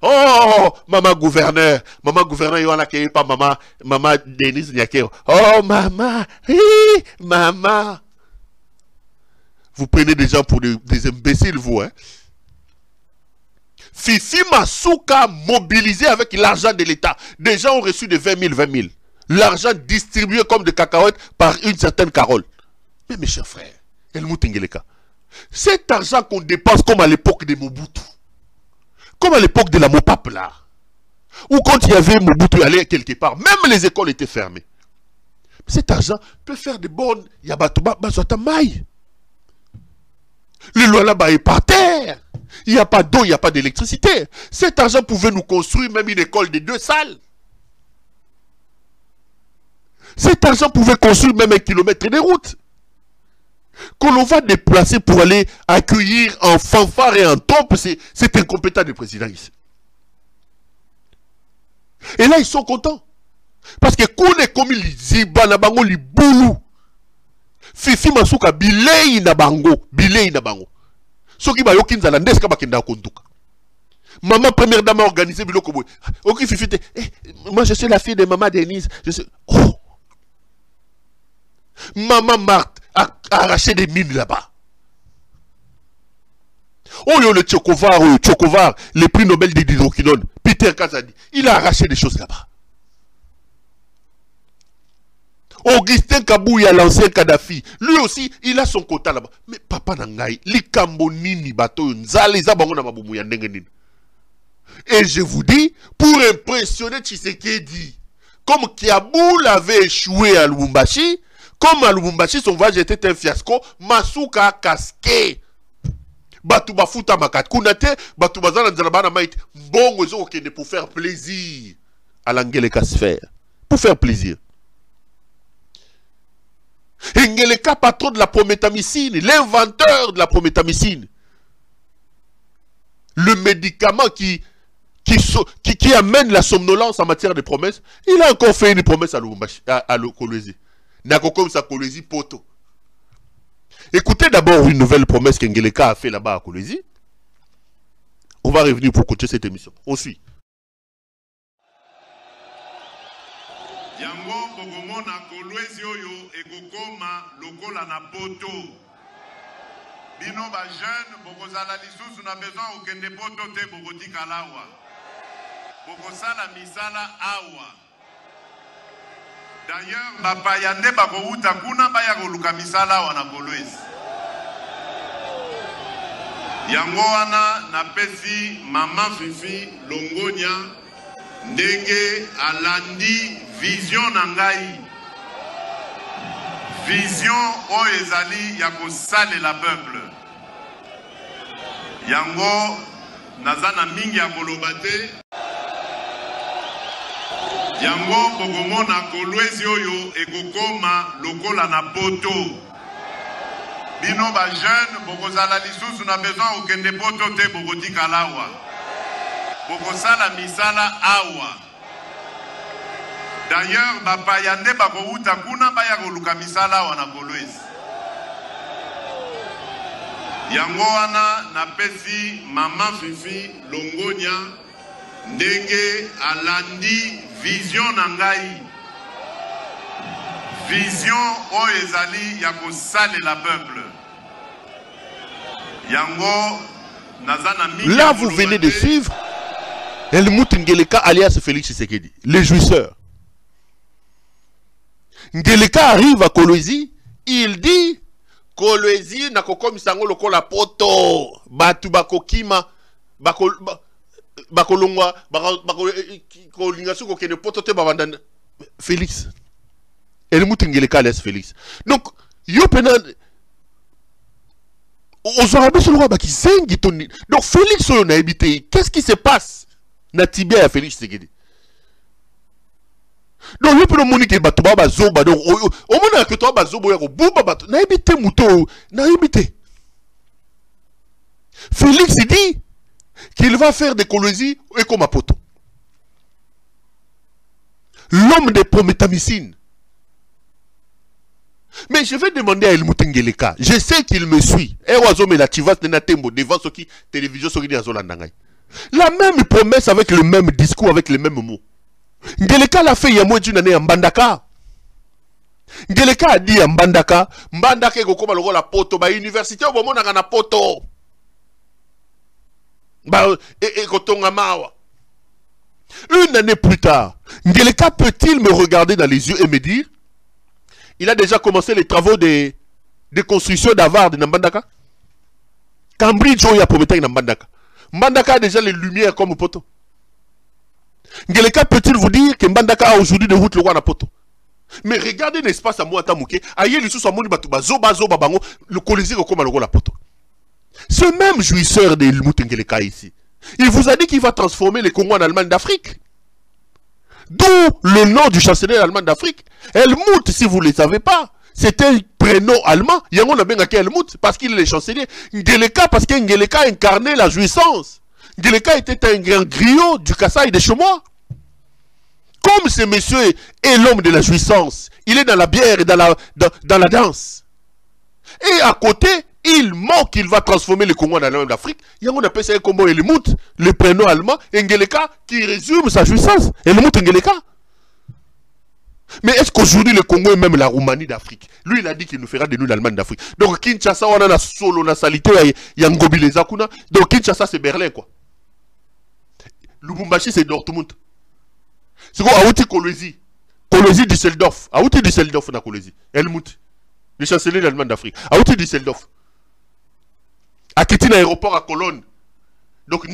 oh, maman gouverneur, il y en a qui pas maman Denise Nyakero. Oh, maman, maman. Vous prenez des gens pour des imbéciles, vous, hein. Fifi Masuka mobilisé avec l'argent de l'État. Des gens ont reçu de 20 000. L'argent distribué comme de cacahuètes par une certaine Carole. Mais mes chers frères, Helmut Ngeleka, cet argent qu'on dépense comme à l'époque de Mobutu, comme à l'époque de la Mopap là, ou quand il y avait Mobutu allait quelque part, même les écoles étaient fermées. Cet argent peut faire des bornes, Yabatuba, Bazotamaï. Le loi là-bas est par terre. Il n'y a pas d'eau, il n'y a pas d'électricité. Cet argent pouvait nous construire même une école de 2 salles. Cet argent pouvait construire même 1 kilomètre de route. Qu'on l'on va déplacer pour aller accueillir en fanfare et en trompe, c'est incompétent du président ici. Et là, ils sont contents. Parce que qu'on est comme les Ziba, Nabango, les Boulou. Fifi Masuka, Bilei Nabango. Soki ba yokin zalandes ka bakenda konduka. Maman première dame a organisé biloko boy. Ok Fifi te, moi je suis la fille de maman Denise. Je suis oh. Maman Marthe a arraché des mines là-bas. Oh yo le Tchokovar, le prix Nobel d'hydroquinone, Peter Kazadi, il a arraché des choses là-bas. Augustin Kabouya, l'ancien Kadhafi, lui aussi, il a son quota là-bas. Mais papa Nangaï, li Kambonini bato nzali zabango na mabumu ya ndengenini. Et je vous dis, pour impressionner Tshisekedi, comme Kiaboul avait échoué à Lubumbashi, comme à Lubumbashi son voyage était un fiasco, Masuka a casqué. Batu bafuta makat kunate, batu bazana nzalabana maït, bongo zo okende pour faire plaisir à l'Angeleka Sphère. Pour faire plaisir. Ngeleka, patron de la prométhamycine, l'inventeur de la prométhamycine. Le médicament qui amène la somnolence en matière de promesses. Il a encore fait une promesse à Kolwezi. Nakokom sa Kolwezi poto. Écoutez d'abord une nouvelle promesse qu'Ngeleka a fait là-bas à Kolwezi. On va revenir pour continuer cette émission. On suit. Yango bogomona Kolwezi oyo ekokoma lokola na poto. Bino ba jeune bokozala lisusu na besoin okende poto te bokotika lawa. Bokosala misala awa. D'ailleurs bapaya nde bakouta kuna baya koluka misala awa na Kolwezi. Yango wana na pesi mama Fifi Longonia ndenge alandi vision na ngai. Vision oyo ezali ya kosalela peuple. Yango nazana mingi ya koloba te. Yango bokomona Kolwezi oyo ekokoma lokola na poto. Bino ba jeune bokozala lisusu na besoin okende poto te bokotika lawa. Bokosala misala awa. D'ailleurs bapaya nde bakouta kuna baya koluka misala awa na Kolwezi. Yango wana na pesi mama Fifi Longonia ndenge alandi vision na ngai. Vision oyo ezali ya kosalela peuple. Yango nazana mingi. Là vous venez de suivre Helmut Ngeleka alias Félix Tshisekedi, le jouisseur. Ngeleka arrive à Kolwezi, il dit Kolwezi nakokomi sango lokola poto, batu bakokima, bakolongwa, bakolingasu kokene poto te babandana. Félix. Helmut Ngeleka alias Félix. Donc, yo pena aux Arabes sur le roi bakisengi toni. Donc Félix on a habité. Qu'est-ce qui se passe? Natibia à Félix Tshisekedi. Donc le premier monique batuba bazoba donc au moment que toi bazoba yako buba batu na habité muto na habité. Félix dit qu'il va faire des Kolwezi et comme Mapoto. L'homme des prométhamycines. Mais je vais demander à Helmut Ngeleka. Je sais qu'il me suit. Devant ce qui télévision la même promesse avec le même discours, avec les mêmes mots. Ngeleka l'a fait il y a moins d'une année en Bandaka. Ngeleka a dit à Mbandaka, Mbandaka est comme la poto, ba université au moment na poto. Ba et kotonga mawa. Une année plus tard, Ngeleka peut-il me regarder dans les yeux et me dire, il a déjà commencé les travaux de construction d'Avar de Mbandaka? Cambridge il a prometté Mbandaka. Mbandaka a déjà les lumières comme poto. Ngeleka peut-il vous dire que Mbandaka a aujourd'hui des routes le roi na poto? Mais regardez l'espace à moi Tamouké, aïe les sous amoni batuba zoba bango, le colisée comme le roi la poto. Ce même jouisseur de Helmut Ngeleka ici, il vous a dit qu'il va transformer les Congos en Allemagne d'Afrique. D'où le nom du chancelier allemand d'Afrique. Helmut, si vous ne le savez pas, c'était un prénom allemand. Yangon a bien Helmut parce qu'il est le chancelier. Ngeleka parce que Ngeleka incarnait la jouissance. Ngeleka était un grand griot du Kasaï de Chemois. Comme ce monsieur est l'homme de la jouissance, il est dans la bière et dans la danse. Et à côté, il ment qu'il va transformer le Congo en Allemagne d'Afrique. Il y a un appelle ça comme Helmut, le prénom allemand, Ngeleka, qui résume sa jouissance. Helmut Ngeleka. Mais est-ce qu'aujourd'hui le Congo est même la Roumanie d'Afrique? Lui, il a dit qu'il nous fera de nous l'Allemagne d'Afrique. Donc Kinshasa, on a la solo, la salité, il y a Ngobi les Akuna. Donc Kinshasa, c'est Berlin, quoi. Lubumbashi, c'est Dortmund. C'est quoi Aouti Kolwezi? Kolwezi Düsseldorf. Aouti Düsseldorf na Kolwezi. Helmut. Le chancelier de l'Allemagne d'Afrique. Aouti Düsseldorf. A quitté l'aéroport à Cologne. Donc,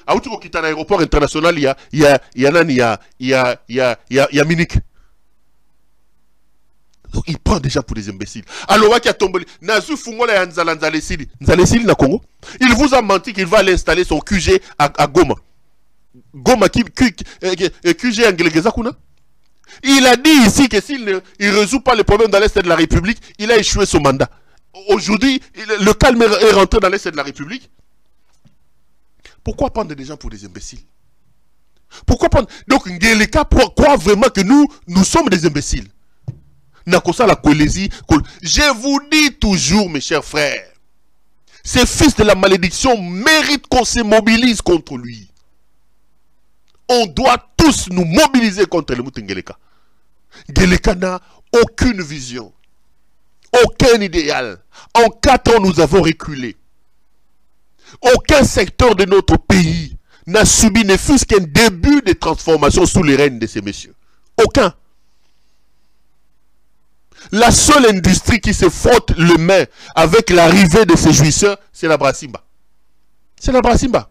Aouti ko quitté l'aéroport international, il y a Munich. Donc, il prend déjà pour des imbéciles. Alors, qui a tombé. Nazu Fungola et Nzalesili. Nzalesili na Congo. Il vous a menti qu'il va aller installer son QG à Goma. Goma QG Angelegezakuna. Il a dit ici que s'il ne résout pas les problèmes dans l'Est de la République, il a échoué son mandat. Aujourd'hui, le calme est rentré dans l'Est de la République. Pourquoi prendre des gens pour des imbéciles? Pourquoi prendre... Donc, Ngeleka croit vraiment que nous sommes des imbéciles. Nakosa la Kolésie. Je vous dis toujours, mes chers frères, ces fils de la malédiction méritent qu'on se mobilise contre lui. On doit tous nous mobiliser contre le Ngeleka. Ngeleka n'a aucune vision, aucun idéal. En 4 ans, nous avons reculé. Aucun secteur de notre pays n'a subi ne fût-ce qu'un début de transformation sous les règnes de ces messieurs. Aucun. La seule industrie qui se frotte les mains avec l'arrivée de ces jouisseurs, c'est la Brassimba. C'est la Brassimba.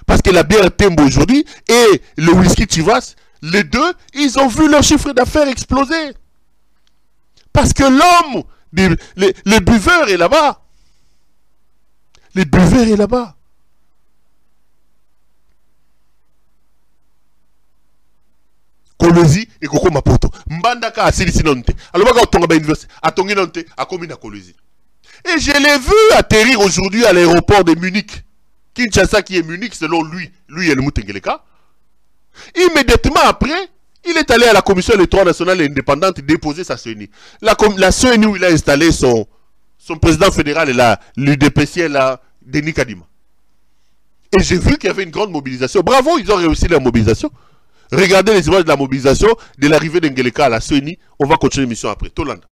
Parce que la bière Tembo aujourd'hui et le whisky Chivas, les deux, ils ont vu leur chiffre d'affaires exploser. Parce que l'homme, le buveur est là-bas. Le buveur est là-bas. Kolwezi et Koko Mapoto. Mbandaka a Silisinonte. Alors, on va à l'université. À Tonginonte, à Komina Kolwezi. Et je l'ai vu atterrir aujourd'hui à l'aéroport de Munich. Kinshasa qui est Munich, selon lui Helmut Ngeleka. Immédiatement après, il est allé à la commission électorale nationale et indépendante déposer sa CENI. La CENI où il a installé son président fédéral, l'UDPC, Denis Kadima. Et j'ai vu qu'il y avait une grande mobilisation. Bravo, ils ont réussi la mobilisation. Regardez les images de la mobilisation, de l'arrivée d'Ngeleka à la CENI. On va continuer l'émission après. Tolanda.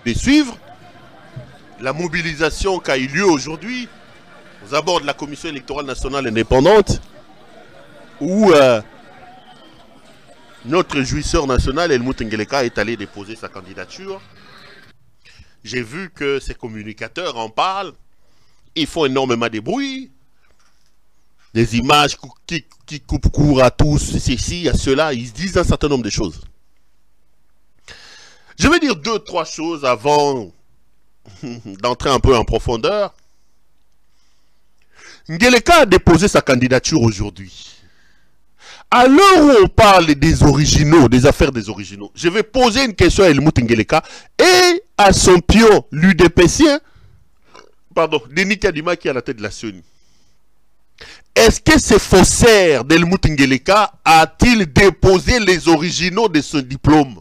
de suivre la mobilisation qui a eu lieu aujourd'hui aux abords de la Commission électorale nationale indépendante, où notre jouisseur national, Helmut Ngeleka, est allé déposer sa candidature. J'ai vu que ces communicateurs en parlent. Ils font énormément de bruit. Des images qui coupent court à tous, ceci, à cela. Ils disent un certain nombre de choses. Je vais dire 2-3 choses avant d'entrer un peu en profondeur. Ngeleka a déposé sa candidature aujourd'hui. À l'heure où on parle des originaux, des affaires des originaux, je vais poser une question à Helmut Ngeleka et à son pion, l'UDPCien, pardon, Denis Kadima qui est à la tête de la CENI. Est-ce que ce faussaire d'Helmut Ngeleka a-t-il déposé les originaux de ce diplôme?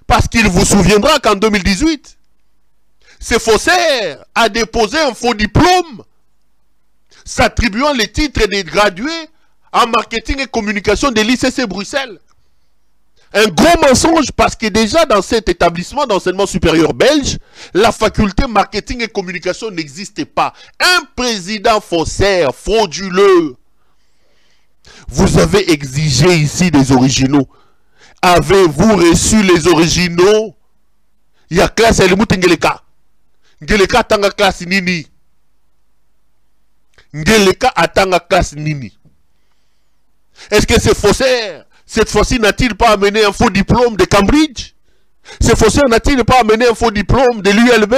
Parce qu'il vous souviendra qu'en 2018, ce faussaire a déposé un faux diplôme s'attribuant les titres des gradués en marketing et communication de l'ICC Bruxelles. Un gros mensonge parce que déjà dans cet établissement d'enseignement supérieur belge, la faculté marketing et communication n'existait pas. Un président faussaire, frauduleux. Vous avez exigé ici des originaux. Avez-vous reçu les originaux? Il y a classe Helmut Ngeleka. Ngeleka atanga classe nini? Ngeleka atanga classe nini? Est-ce que ce faussaire, cette fois-ci, n'a-t-il pas amené un faux diplôme de Cambridge? Ce faussaire n'a-t-il pas amené un faux diplôme de l'ULB?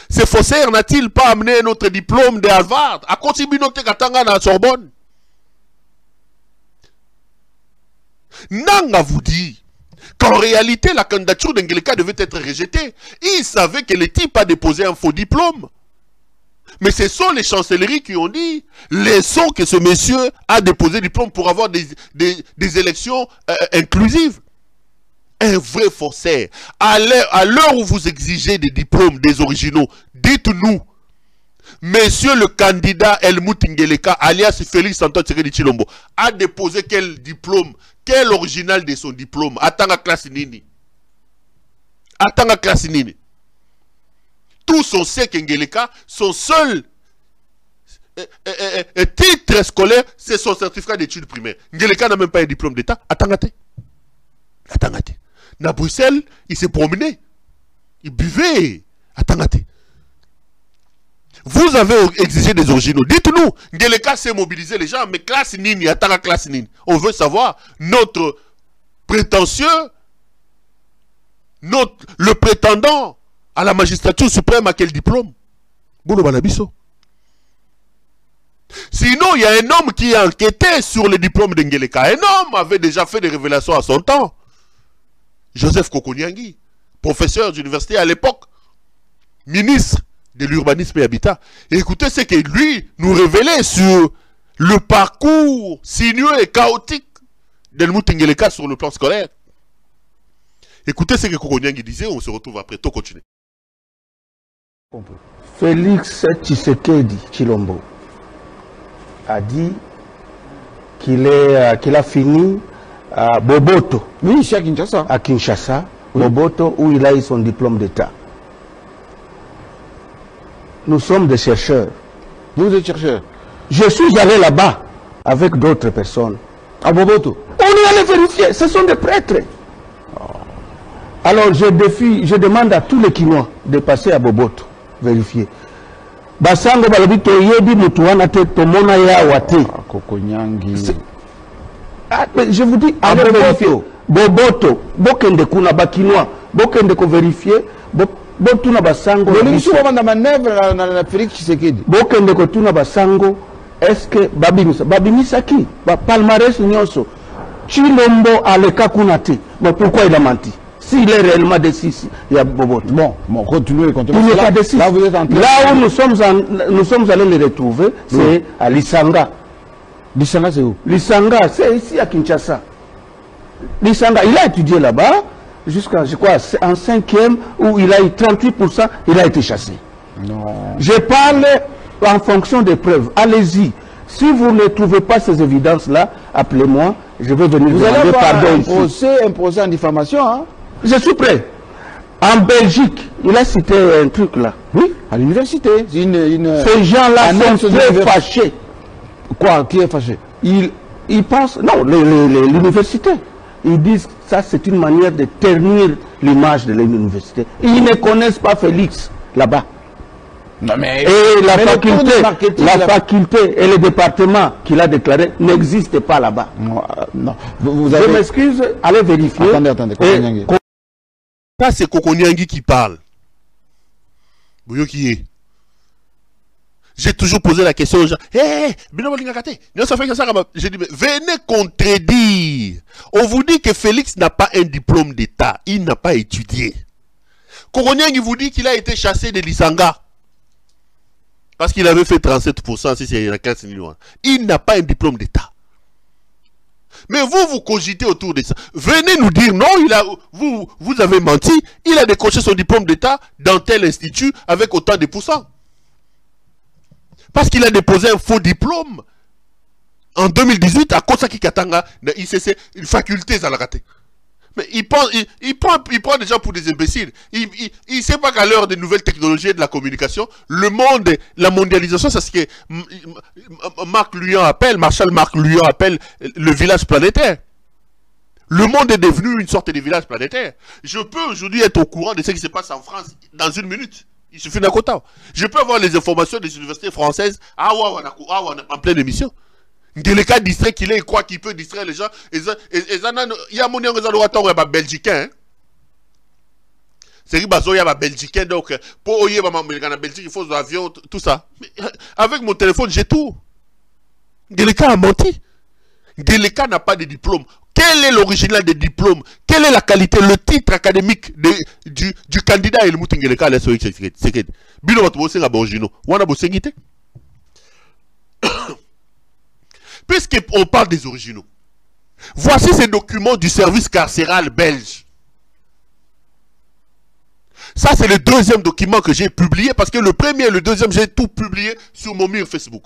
Ce faussaire n'a-t-il pas amené un autre diplôme de Harvard? A continué Katanga à la Sorbonne. Nanga vous dit qu'en réalité, la candidature d'Ngeleka devait être rejetée. Il savait que le type a déposé un faux diplôme. Mais ce sont les chancelleries qui ont dit, laissons que ce monsieur a déposé diplôme pour avoir des élections inclusives. Un vrai faussaire. À l'heure où vous exigez des diplômes, des originaux, dites-nous, monsieur le candidat Helmut Ngeleka, alias Félix Antoine Tshisekedi Tshilombo, a déposé quel diplôme, quel original de son diplôme? Atanga classe nini? Atanga classe nini? Tous on sait que Ngeleka, son seul titre scolaire, c'est son certificat d'études primaires. Ngeleka n'a même pas un diplôme d'État. Attendez. Attendez. Dans Bruxelles, il s'est promené. Il buvait. Attendez. Vous avez exigé des originaux. Dites-nous, Ngeleka s'est mobilisé les gens, mais classe nini, attends classe nini. On veut savoir notre prétentieux, le prétendant à la magistrature suprême à quel diplôme? Sinon, il y a un homme qui a enquêté sur le diplôme de Ngeleka. Un homme avait déjà fait des révélations à son temps. Joseph Kokoniangi, professeur d'université à l'époque, ministre de l'urbanisme et habitat. Et écoutez ce que lui nous révélait sur le parcours sinueux et chaotique d'Helmut Ngeleka sur le plan scolaire. Écoutez ce que Kokoniangi disait, on se retrouve après. Tout continue. Félix Tshisekedi Tshilombo a dit qu'il a fini à Boboto. Oui, ici à Kinshasa. À Kinshasa, oui. Boboto, où il a eu son diplôme d'État. Nous sommes des chercheurs. Vous êtes chercheurs? Je suis allé là-bas avec d'autres personnes. À Boboto? On est allé vérifier, ce sont des prêtres. Alors je demande à tous les Kinois de passer à Boboto, vérifier. Basango balabito yebi mutuana te tomona ya wate. Kokonyangi. Je vous dis, allez vérifier. Boboto, bokende kuna bakinois, bokende ko vérifier, botuna basango. L'émission va dans manœuvre na Félix Tshisekedi. Bokende ko tuna basango, est-ce que babimisa qui? Ba palmarès nyonso. Tshilombo aleka kuna te. Mais pourquoi il a menti? S'il est réellement décis, il y a Boboto. Bon, continuez. Il n'est pas décis. Là, vous êtes en train là où nous sommes allés les retrouver, c'est oui. À Lisanga. Lisanga, c'est où? Lisanga, c'est ici à Kinshasa. Lisanga, il a étudié là-bas, jusqu'à, je crois, en 5e, où il a eu 38%, il a été chassé. Non. Je parle en fonction des preuves. Allez-y. Si vous ne trouvez pas ces évidences-là, appelez-moi, je vais venir vous demander pardon ici. Un procès en diffamation, hein? Je suis prêt. En Belgique, il a cité un truc là. Oui, à l'université. Ces gens-là sont très fâchés. Quoi? Qui est fâché? Ils pensent... Non, l'université. Ils disent que ça, c'est une manière de ternir l'image de l'université. Ils ne connaissent pas Félix, là-bas. Non, mais... Et la faculté et le département qu'il a déclaré n'existent pas là-bas. Non. Je m'excuse, allez vérifier. Attendez. Ça, c'est Kokoniangi qui parle. Bouyo qui est. J'ai toujours posé la question aux gens. J'ai dit, mais venez contredire. On vous dit que Félix n'a pas un diplôme d'État. Il n'a pas étudié. Kokoniangi vous dit qu'il a été chassé de l'Isanga. Parce qu'il avait fait 37% si c'est 15 millions. Il n'a pas un diplôme d'État. Mais vous cogitez autour de ça. Venez nous dire non, vous avez menti. Il a décroché son diplôme d'État dans tel institut avec autant de pourcents. Parce qu'il a déposé un faux diplôme en 2018 à Kosaki Katanga, ICC, une faculté à la raté. Mais il prend des gens pour des imbéciles. Il ne sait pas qu'à l'heure des nouvelles technologies et de la communication, le monde, la mondialisation, c'est ce que Marshall Marc Luyan appelle le village planétaire. Le monde est devenu une sorte de village planétaire. Je peux aujourd'hui être au courant de ce qui se passe en France dans une minute. Il suffit d'un quota. Je peux avoir les informations des universités françaises en pleine émission. Dans cas distrait qu'il est, il croit qu'il peut distraire les gens. Il y a mon Belgicain. C'est qu'il y a Belgicain, donc pour y avoir Belgique, il faut des avions, tout ça. Mais avec mon téléphone, j'ai tout. Deleka a menti. Deleka n'a pas de diplôme. Quel est l'original des diplômes? Quelle est la qualité, le titre académique du candidat et le mouton Deleka à l'SOX? C'est que Bilo va te bosser à Borgino. Wana Bossengite. Puisqu'on parle des originaux, voici ces documents du service carcéral belge. Ça, c'est le deuxième document que j'ai publié, parce que le premier et le deuxième, j'ai tout publié sur mon mur Facebook.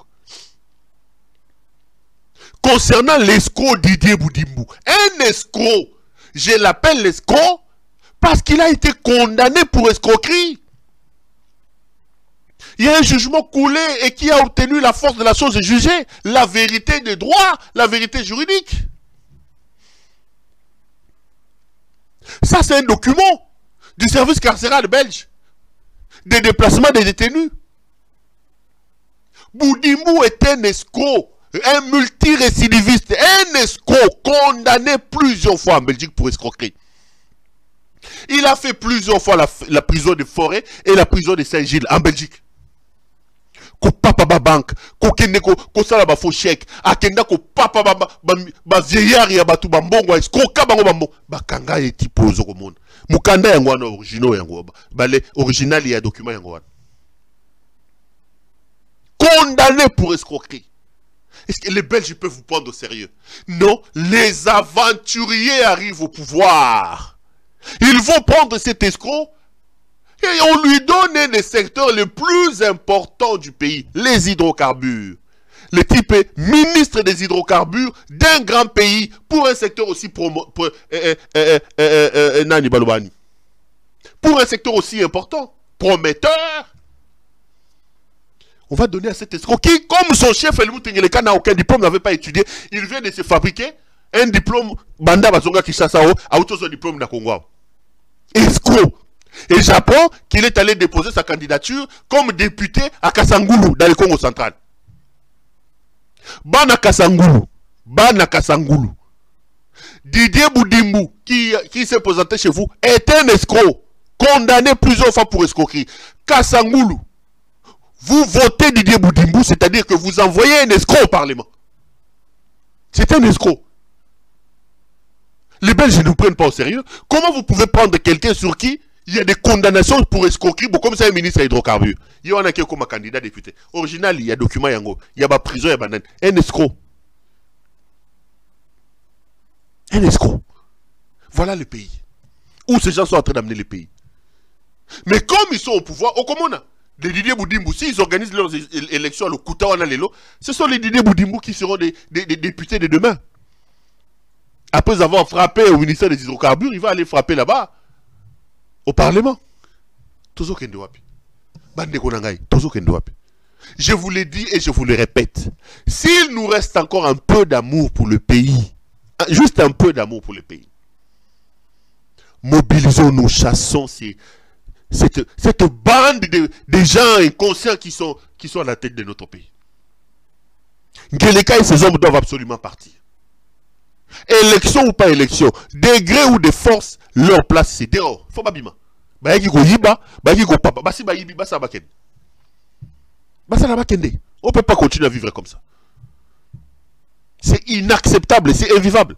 Concernant l'escroc Didier Boudimbou, un escroc, je l'appelle l'escroc parce qu'il a été condamné pour escroquerie. Il y a un jugement coulé et qui a obtenu la force de la chose de juger la vérité des droits, la vérité juridique. Ça, c'est un document du service carcéral belge, des déplacements des détenus. Boudimbou est un escroc, un multirécidiviste, un escroc condamné plusieurs fois en Belgique pour escroquerie. Il a fait plusieurs fois la prison de Forêt et la prison de Saint-Gilles en Belgique. Ko papa ba banque, ko kende ko sala ba faux chèque, akenda ko papa ba vieillard ya batu ba mbongo escroka bango ba mbongo ba kanga eti pozo ko monde. Mukanda yango wana original yango ba le original ya document yango wana. Condamné pour escroquerie. Est-ce que les Belges peuvent vous prendre au sérieux? Non, les aventuriers arrivent au pouvoir. Ils vont prendre cet escroc et on lui donne un des secteurs les plus importants du pays, les hydrocarbures. Le type est ministre des hydrocarbures d'un grand pays pour un secteur aussi pour un secteur aussi important, prometteur. On va donner à cet escroc qui, comme son chef Helmut Ngeleka n'a aucun diplôme, n'avait pas étudié, il vient de se fabriquer un diplôme Banda Bazonga Kishasao à autour de son diplôme de Congo. Escroc. Et j'apprends qu'il est allé déposer sa candidature comme député à Kasangulu, dans le Congo central. Bana Kasangulu. Didier Boudimbou, qui s'est présenté chez vous, est un escroc, condamné plusieurs fois pour escroquerie. Kasangulu. Vous votez Didier Boudimbou, c'est-à-dire que vous envoyez un escroc au Parlement. C'est un escroc. Les Belges ne nous prennent pas au sérieux. Comment vous pouvez prendre quelqu'un sur qui il y a des condamnations pour escroquerie, comme ça un ministre à hydrocarbures? Il y en a qui comme un candidat député. Original, il y a document yango. Il y a ma prison, il y a banane. Un escroc. Un escroc. Voilà le pays. Où ces gens sont en train d'amener le pays. Mais comme ils sont au pouvoir, au Komona, les Didier Boudimbou, s'ils organisent leurs élections à l'Okutawana Lelo, ce sont les Didier Boudimbou qui seront des députés de demain. Après avoir frappé au ministère des hydrocarbures, il va aller frapper là-bas au Parlement. Tozo kende wapi. Bande konangai, tozo kende wapi. Je vous l'ai dit et je vous le répète. S'il nous reste encore un peu d'amour pour le pays, juste un peu d'amour pour le pays, mobilisons-nous, chassons cette bande de gens inconscients qui sont à la tête de notre pays. Ngeleka et ces hommes doivent absolument partir. Élection ou pas élection, degré ou de force, leur place c'est dehors. Faut pas bima. Bayaki ko yiba, bayaki ko papa, basi ba yibi, basa ba kende. Basa la ba kende. On peut pas continuer à vivre comme ça. C'est inacceptable, c'est invivable.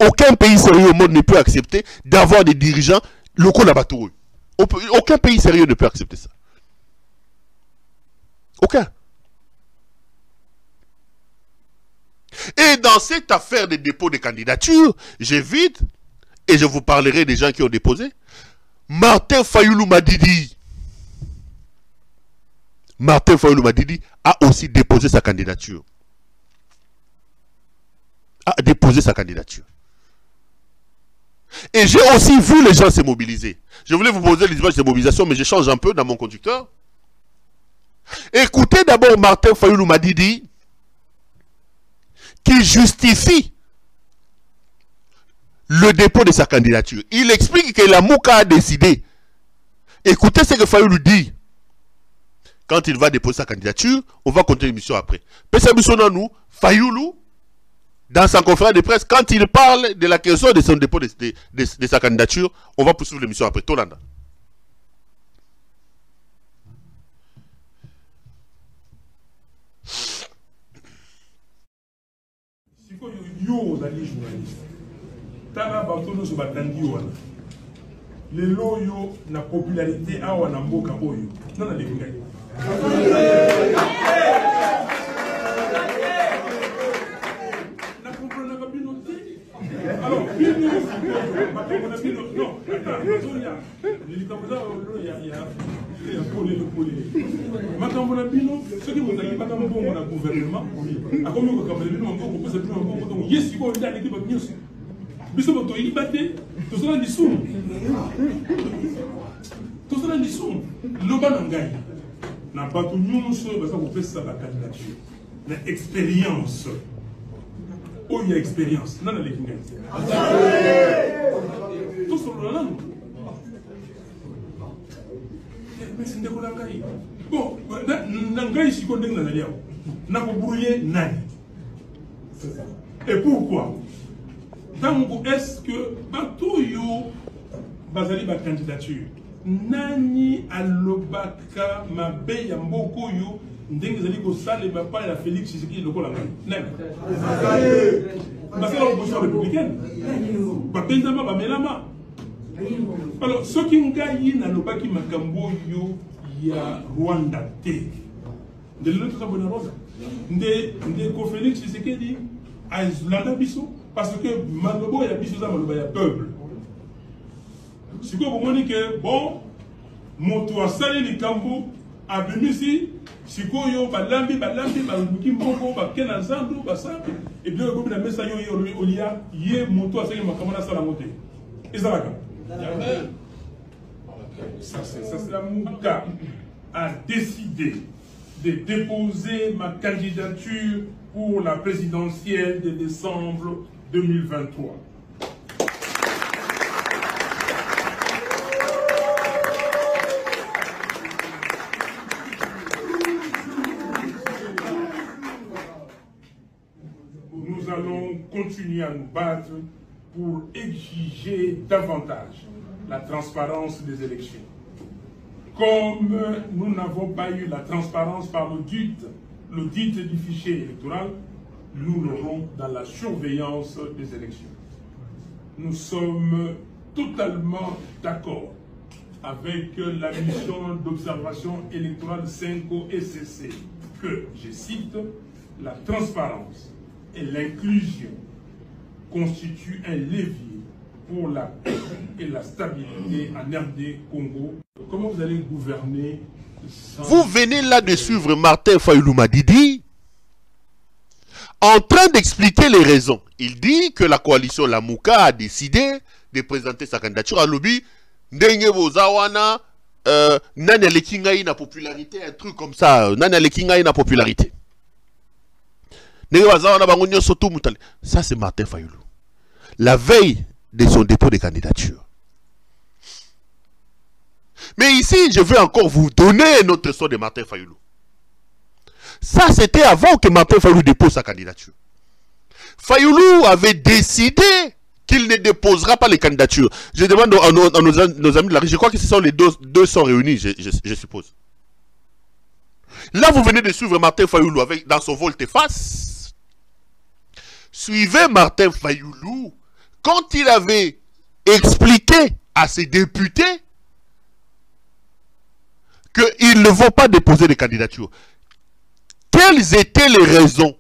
Aucun pays sérieux au monde ne peut accepter d'avoir des dirigeants locaux là-bas. Aucun pays sérieux ne peut accepter ça. Aucun. Et dans cette affaire de dépôt de candidature, j'évite, et je vous parlerai des gens qui ont déposé, Martin Fayoulou Madidi a aussi déposé sa candidature. Et j'ai aussi vu les gens se mobiliser. Je voulais vous poser les images de mobilisation, mais je change un peu dans mon conducteur. Écoutez d'abord Martin Fayoulou Madidi, qui justifie le dépôt de sa candidature. Il explique que la Mouka a décidé. Écoutez ce que Fayoulou dit. Quand il va déposer sa candidature, on va continuer l'émission après. Nous, Fayoulou, dans sa conférence de presse, quand il parle de la question de son dépôt de sa candidature, on va poursuivre l'émission après. Tolanda. Yo ozali journaliste tala bato nyonso batandi wana lelo oyo na popularité awa na mboka oyo nana leki ngai na komprenaka bino te alors bino bakomona bino non nazoya likambo za oyo ya polele makambo na bino soki bozali makambo bongo na gouvernement akomi kokambo na bino maboko kopesa bino maboko donc ye sikoyo nde aleki bato nyonso biso bato oyiba te tozala lisumu loba na ngai na bato nyonso oyo baza kopesa bacandidature na expérience oyo ya expérience nana aleki ngai tosolola nano merci ndeko na ngai bon na ngai siko ndenge nazali awa nakobrouye nani et pourquoi ntango est-ce que bato oyo bazali bacandidature nani alobaka mabe ya mboka oyo ndenge ezali kosalema pa ya Félix Tshisekedi lokola ngai nani basala opposition républicaine bapenzama bamelama. Alors, ce qui ngayi nalobaki makambo yo ya Rwanda te. De l'autre ça bonne Rwanda. Nde ko Félix Tshisekedi azlanda biso parce que malobo ya biso za maloba ya peuple. Siko bomoni que bon moto asali likambo abimisi siko yo balambi baluki mbongo bakena nzandu basambi et bien ko bina mesa yo olia ye moto asali makambo na sala mote. Ezalaka. Ça c'est la Mouka a décidé de déposer ma candidature pour la présidentielle de décembre 2023. Nous allons continuer à nous battre pour exiger davantage la transparence des élections. Comme nous n'avons pas eu la transparence par l'audit du fichier électoral, nous l'aurons dans la surveillance des élections. Nous sommes totalement d'accord avec la mission d'observation électorale 5 SCC que, je cite, la transparence et l'inclusion constituent un levier pour la paix et la stabilité en RD Congo. Comment vous allez gouverner sans... Vous venez là de suivre Martin Fayoulou Madidi en train d'expliquer les raisons. Il dit que la coalition Lamouka a décidé de présenter sa candidature à lobby. Ndenge bozawana nani alekingai na popularité, un truc comme ça, nani alekingai na popularité. Ndenge bazawana bango nyonso tout mutale. Ça c'est Martin Fayulu. La veille de son dépôt de candidature. Mais ici, je veux encore vous donner notre histoire de Martin Fayulu. Ça, c'était avant que Martin Fayulu dépose sa candidature. Fayulu avait décidé qu'il ne déposera pas les candidatures. Je demande à nos amis de la région, je crois que ce sont les deux sont réunis, je suppose. Là, vous venez de suivre Martin Fayulu dans son volte-face. Suivez Martin Fayulu quand il avait expliqué à ses députés qu'ils ne vont pas déposer de candidature. Quelles étaient les raisons?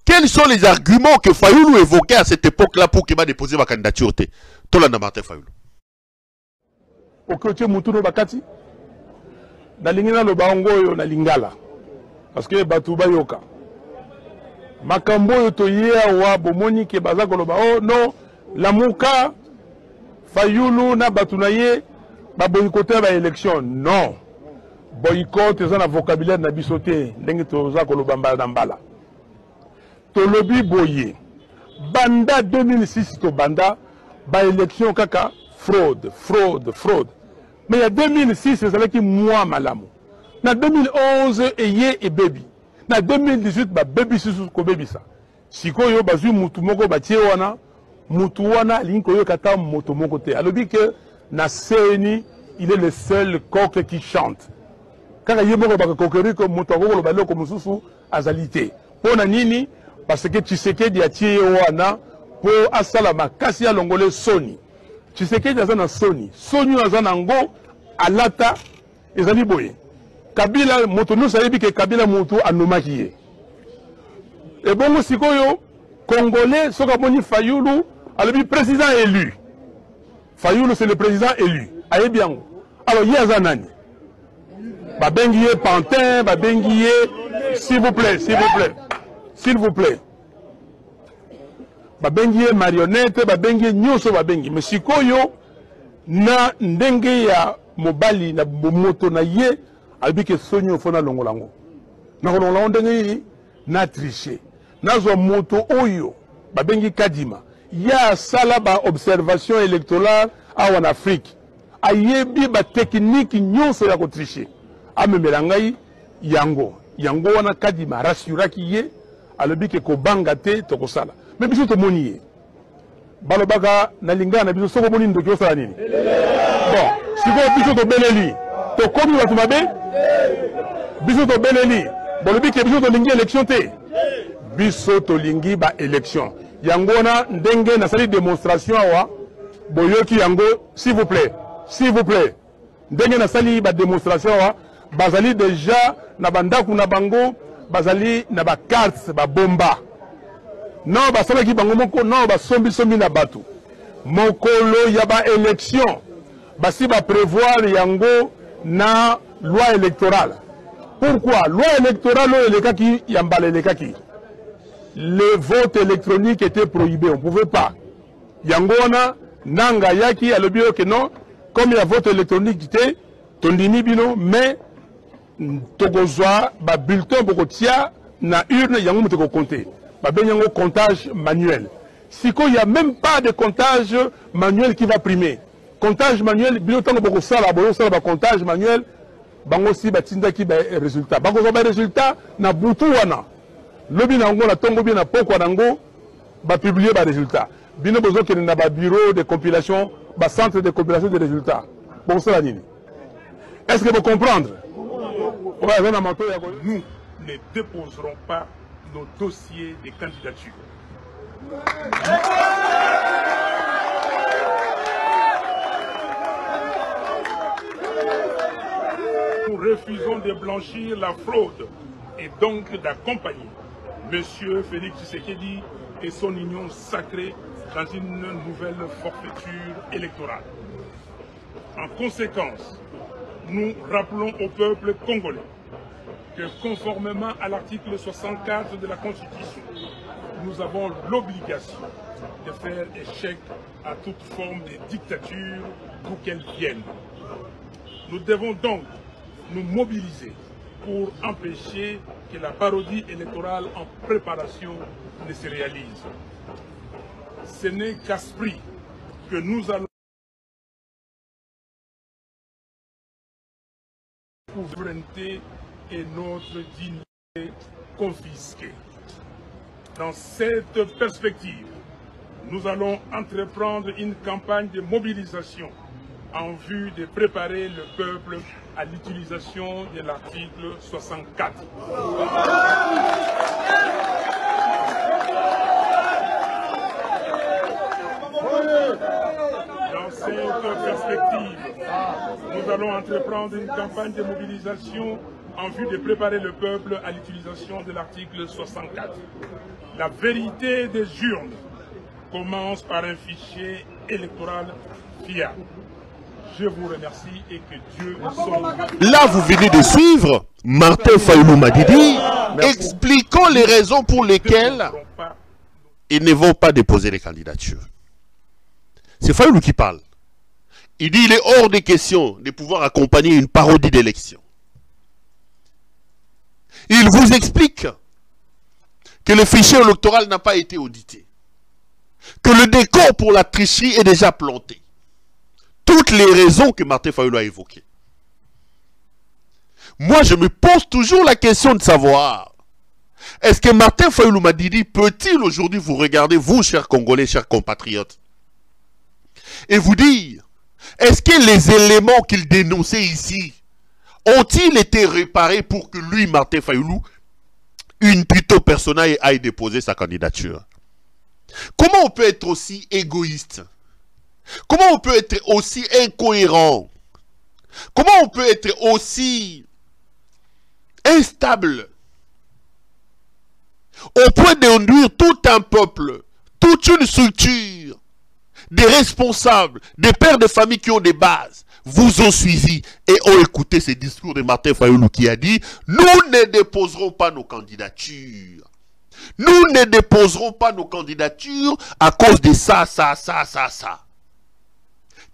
Quels sont les arguments que Fayulu évoquait à cette époque-là pour qu'il va déposer ma candidature? Tolanda Martin Fayulu. Ok, Mutuno Bakati. Na lingina lo baongo yo na lingala. Parce que batu bayoka. Makambo yo to yea wa bomoni ke bazako lo ba oh non la muka Fayulu na batu na ye ba boycotter ba élection non. Boycott c'est un vocabulaire na bisoté ndenge to za ko lo bamba na mbala. To lobi boye. Banda 2006 to banda ba élection kaka fraude. Mais il y a 2006, c'est ça qui moi malamu. Na 2011, eye et baby. Na 2018, ba baby sous ko baby ça. Siko yo bazu mutu moko ba tie wana, mutu wana linko yo kata moto moko te. Alobi que na CENI, il est le seul coq qui chante. Kaka ye moko ba kokeri ko mutu ko lo ba loko mususu azalité. Pona nini? Parce que Tshisekedi a tie wana po asala makasi ya longole Sony. Tshisekedi azana Sony. Sony azana ngo alata ezali boye. Kabila moto nous sayebi ke Kabila moto anomaki ye. Et bongo sikoyo Congolais soka boni Fayulu alobi président élu. Fayulu c'est le président élu. Ayebi yango. Alors ye azanani. Ba bengi ye Pantin, ba bengi ye s'il vous plaît. Babengi marionnette, babengi nyoso babengi. Mais sikoyo na ndenge ya mobali na moto na ye albike sonyo fona longolango. Na longolango ndenge na tricher. Na zo moto oyo babengi Kadima. Ya sala ba observation électorale en Afrique. Ayebi ba technique nyoso ya ko tricher. Amemela ngai yango wana Kadima rassuraki ye albike ko bangate to ko sala. Mais biso to moniye balobaka na lingana biso soko moni ndoki osala nini bon siko biso to beleli to komi watu mabe biso to beleli bolobi ke biso to lingi élection te biso to lingi ba élection yango na ndenge na sali démonstration awa boyoki yango s'il vous plaît ndenge na sali ba démonstration awa bazali déjà na bandaku na bango bazali na ba carte ba bomba. Non, bah ça va qui bango moko non bah sombi na batu. Mokolo ya ba élection. Bah si bah prévoir yango na loi électorale. Pourquoi? Loi électorale le kaki yambale le kaki. Le vote électronique était prohibé, on pouvait pas. Yango na nanga yaki alobi que non, comme il y a vote électronique était tondini bino mais tokozwa ba bulletin bokotia na urne yango muteko compter. Il y a un comptage manuel. Si il n'y a même pas de comptage manuel qui va primer. Comptage manuel, il y a un comptage manuel, il y a aussi un résultat. Il y a un résultat, il y a un résultat. Lobi na ngo na tongo bi na poko na ngo ba publier ba résultat. Bino bozo ke na ba bureau de compilation, ba centre de compilation des résultats. Bon ça nini. Est-ce que vous comprenez? Nous ne déposerons pas nos dossiers de candidature. Nous refusons de blanchir la fraude et donc d'accompagner M. Félix Tshisekedi et son union sacrée dans une nouvelle forfaiture électorale. En conséquence, nous rappelons au peuple congolais que conformément à l'article 64 de la Constitution, nous avons l'obligation de faire échec à toute forme de dictature d'où qu'elle vienne. Nous devons donc nous mobiliser pour empêcher que la parodie électorale en préparation ne se réalise. Ce n'est qu'à ce prix que nous allons pour souveraineté et notre dignité confisquée. Dans cette perspective, nous allons entreprendre une campagne de mobilisation en vue de préparer le peuple à l'utilisation de l'article 64. Dans cette perspective, nous allons entreprendre une campagne de mobilisation en vue de préparer le peuple à l'utilisation de l'article 64. La vérité des urnes commence par un fichier électoral fiable. Je vous remercie et que Dieu vous sauve. Là, vous venez de suivre Martin Fayulu Madidi expliquant les raisons pour lesquelles ils ne vont pas déposer les candidatures. C'est Fayulu qui parle. Il dit qu'il est hors des questions de pouvoir accompagner une parodie d'élection. Il vous explique que le fichier électoral n'a pas été audité, que le décor pour la tricherie est déjà planté. Toutes les raisons que Martin Fayulu a évoquées. Moi, je me pose toujours la question de savoir, est-ce que Martin Fayulu Madidi peut-il aujourd'hui vous regarder, vous, chers Congolais, chers compatriotes, et vous dire, est-ce que les éléments qu'il dénonçait ici ont-ils été réparés pour que lui, Martin Fayulu, une plutôt personnelle, aille déposer sa candidature? Comment on peut être aussi égoïste? Comment on peut être aussi incohérent? Comment on peut être aussi instable au point d'induire tout un peuple, toute une structure, des responsables, des pères de famille qui ont des bases, vous ont suivi et ont écouté ces discours de Martin Fayulu qui a dit « Nous ne déposerons pas nos candidatures. Nous ne déposerons pas nos candidatures à cause de ça, ça, ça, ça, ça. »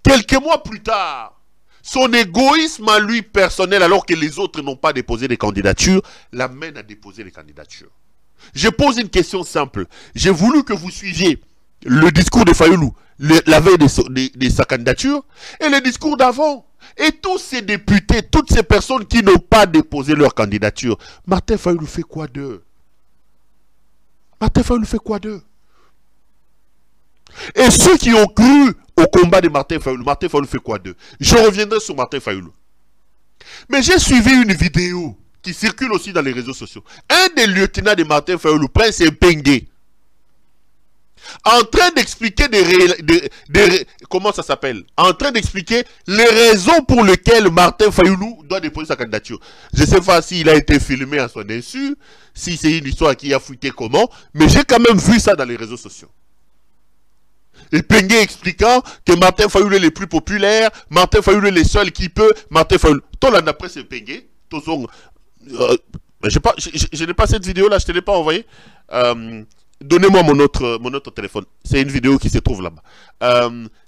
Quelques mois plus tard, son égoïsme à lui personnel, alors que les autres n'ont pas déposé des candidatures, l'amène à déposer les candidatures. Je pose une question simple. J'ai voulu que vous suiviez le discours de Fayulu la veille de sa candidature et le discours d'avant. Et tous ces députés, toutes ces personnes qui n'ont pas déposé leur candidature, Martin Fayulu fait quoi d'eux? Martin Fayulu fait quoi d'eux? Et ceux qui ont cru au combat de Martin Fayulu fait quoi d'eux? Je reviendrai sur Martin Fayulu. Mais j'ai suivi une vidéo qui circule aussi dans les réseaux sociaux. Un des lieutenants de Martin Fayulu, Prince Mpenge, en train d'expliquer comment ça s'appelle? En train d'expliquer les raisons pour lesquelles Martin Fayulu doit déposer sa candidature. Je ne sais pas s'il a été filmé à son insu, si c'est une histoire qui a fuité comment, mais j'ai quand même vu ça dans les réseaux sociaux. Et Pengue expliquant que Martin Fayulu est le plus populaire, Martin Fayulu est le seul qui peut, Martin Fayulu. Toi, là, d'après ce Pengue, je n'ai pas cette vidéo-là, je ne te l'ai pas envoyée. Donnez-moi mon autre téléphone. C'est une vidéo qui se trouve là-bas.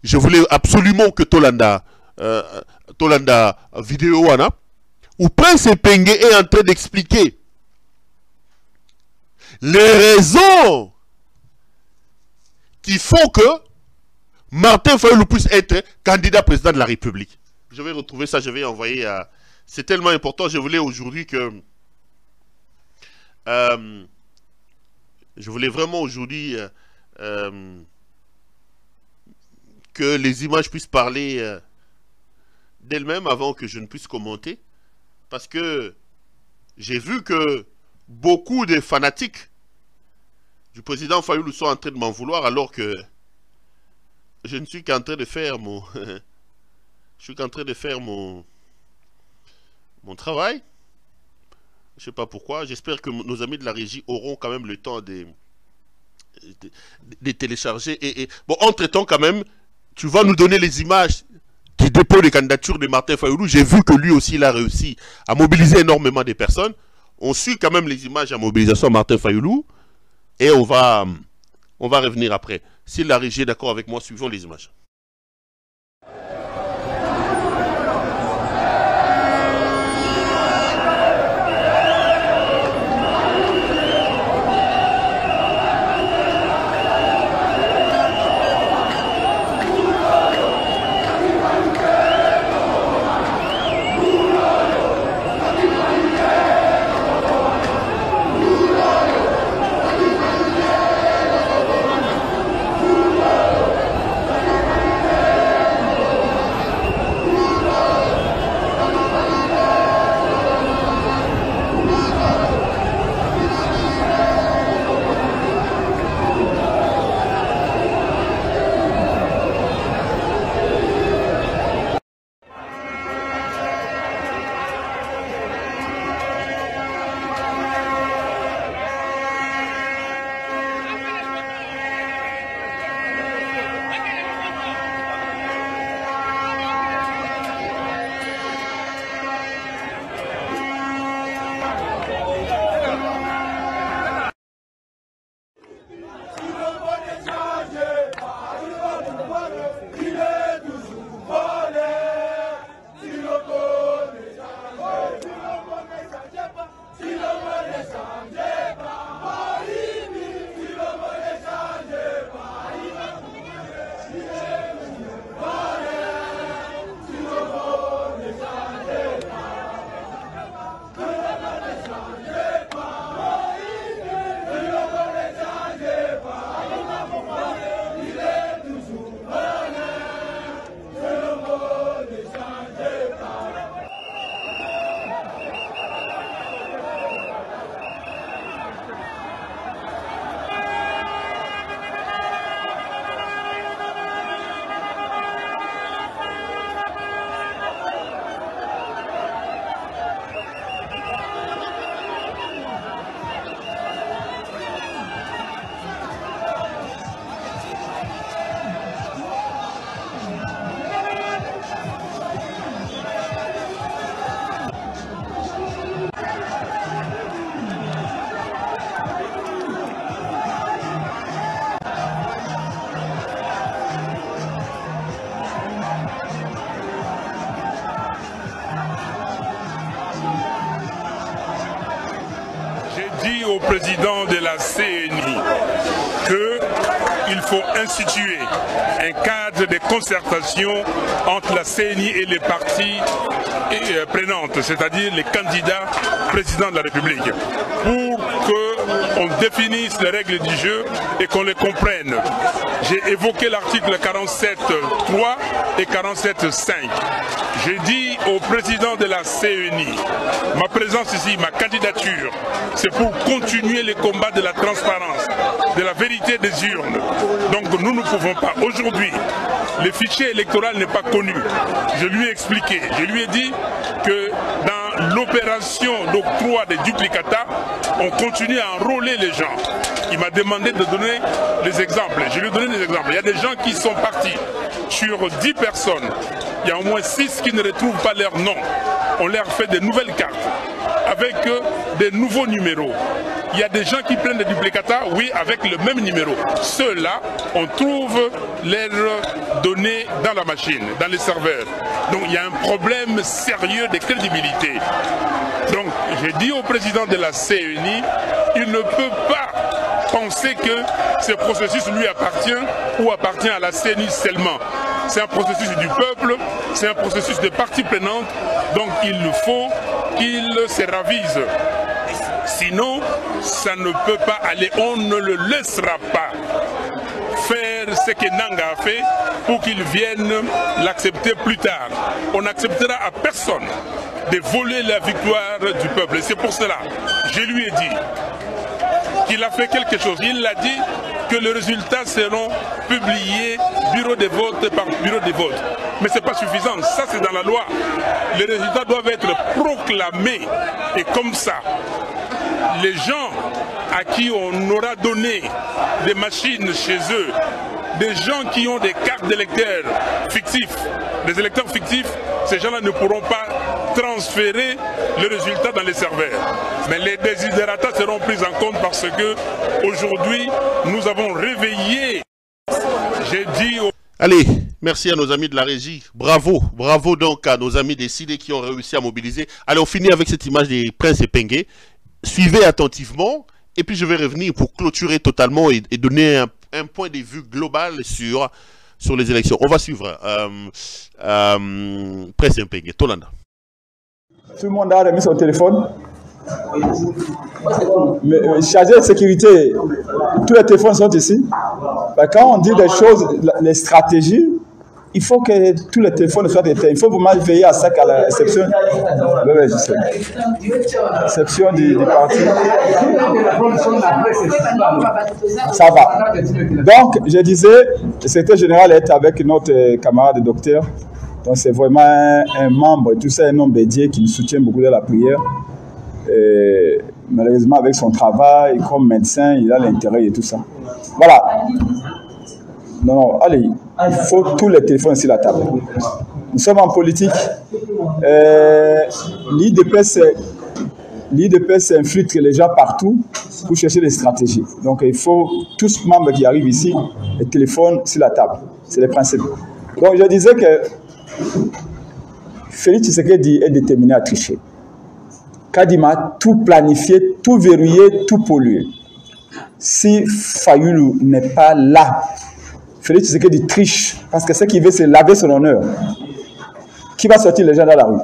Je voulais absolument que Tolanda vidéo, où Prince Pengue est en train d'expliquer les raisons qui font que Martin Fayulu puisse être candidat président de la République. Je vais retrouver ça, je vais envoyer à... C'est tellement important, je voulais aujourd'hui que... je voulais vraiment aujourd'hui que les images puissent parler d'elles-mêmes avant que je ne puisse commenter. Parce que j'ai vu que beaucoup de fanatiques du président Fayulu sont en train de m'en vouloir alors que je ne suis qu'en train de faire mon... je suis qu'en train de faire mon travail. Je ne sais pas pourquoi. J'espère que nos amis de la régie auront quand même le temps de télécharger. Bon, entre-temps, quand même, tu vas nous donner les images du dépôt de candidature de Martin Fayulu. J'ai vu que lui aussi, il a réussi à mobiliser énormément de personnes. On suit quand même les images à mobilisation de Martin Fayulu. Et on va revenir après. Si la régie est d'accord avec moi, suivons les images. Au président de la CNI qu'il faut instituer un cadre de concertation entre la CNI et les partis prenantes, c'est-à-dire les candidats présidents de la République, pour qu'on définisse les règles du jeu et qu'on les comprenne. J'ai évoqué l'article 47.3 et 47.5. J'ai dit au président de la CNI, ma présence ici, ma candidature, c'est pour continuer les combats de la transparence, de la vérité des urnes. Donc nous ne pouvons pas. Aujourd'hui, le fichier électoral n'est pas connu. Je lui ai expliqué, je lui ai dit que dans l'opération d'octroi des duplicata, on continue à enrôler les gens. Il m'a demandé de donner les exemples. Je lui ai donné des exemples. Il y a des gens qui sont partis sur 10 personnes. Il y a au moins 6 qui ne retrouvent pas leur nom. On leur fait de nouvelles cartes avec des nouveaux numéros. Il y a des gens qui prennent des duplicata, oui, avec le même numéro. Ceux-là, on trouve leurs données dans la machine, dans les serveurs. Donc il y a un problème sérieux de crédibilité. Donc j'ai dit au président de la CNI, il ne peut pas penser que ce processus lui appartient ou appartient à la CNI seulement. C'est un processus du peuple, c'est un processus de parties prenantes, donc il faut qu'il se ravise. Sinon, ça ne peut pas aller, on ne le laissera pas faire ce que Nanga a fait pour qu'il vienne l'accepter plus tard. On n'acceptera à personne de voler la victoire du peuple. Et c'est pour cela, je lui ai dit qu'il a fait quelque chose. Il a dit que les résultats seront publiés bureau de vote par bureau de vote. Mais ce n'est pas suffisant, ça c'est dans la loi. Les résultats doivent être proclamés. Et comme ça, les gens à qui on aura donné des machines chez eux, des gens qui ont des cartes d'électeurs fictifs, des électeurs fictifs, ces gens-là ne pourront pas transférer le résultat dans les serveurs. Mais les desiderata seront pris en compte parce que aujourd'hui, nous avons réveillé. J'ai dit au... Allez, merci à nos amis de la régie. Bravo, bravo donc à nos amis décidés qui ont réussi à mobiliser. Allez, on finit avec cette image des princes épingués. Suivez attentivement et puis je vais revenir pour clôturer totalement et donner un point de vue global sur les élections. On va suivre Prince Épingué. Tolanda. Tout le monde a remis son téléphone. Mais chargé de sécurité, tous les téléphones sont ici. Ben, quand on dit des choses, les stratégies, il faut que tous les téléphones soient éteints. Il faut vraiment veiller à ça qu'à l'exception. Oui, je sais. Exception du parti. Ça va. Donc, je disais, le secrétaire général est avec notre camarade docteur. Donc, c'est vraiment un membre, tout ça, un homme dédié qui nous soutient beaucoup dans la prière. Et malheureusement, avec son travail, comme médecin, il a l'intérêt et tout ça. Voilà. Non, allez, il faut tous les téléphones sur la table. Nous sommes en politique. L'IDPS infiltre les gens partout pour chercher des stratégies. Donc, il faut tous membres qui arrivent ici, les téléphones sur la table. C'est le principe. Donc, je disais que Félix Tshisekedi est déterminé à tricher. Kadima a tout planifié, tout verrouillé, tout pollué. Si Fayulu n'est pas là, Félix Tshisekedi triche, parce que ce qu'il veut, c'est laver son honneur. Qui va sortir les gens dans la rue?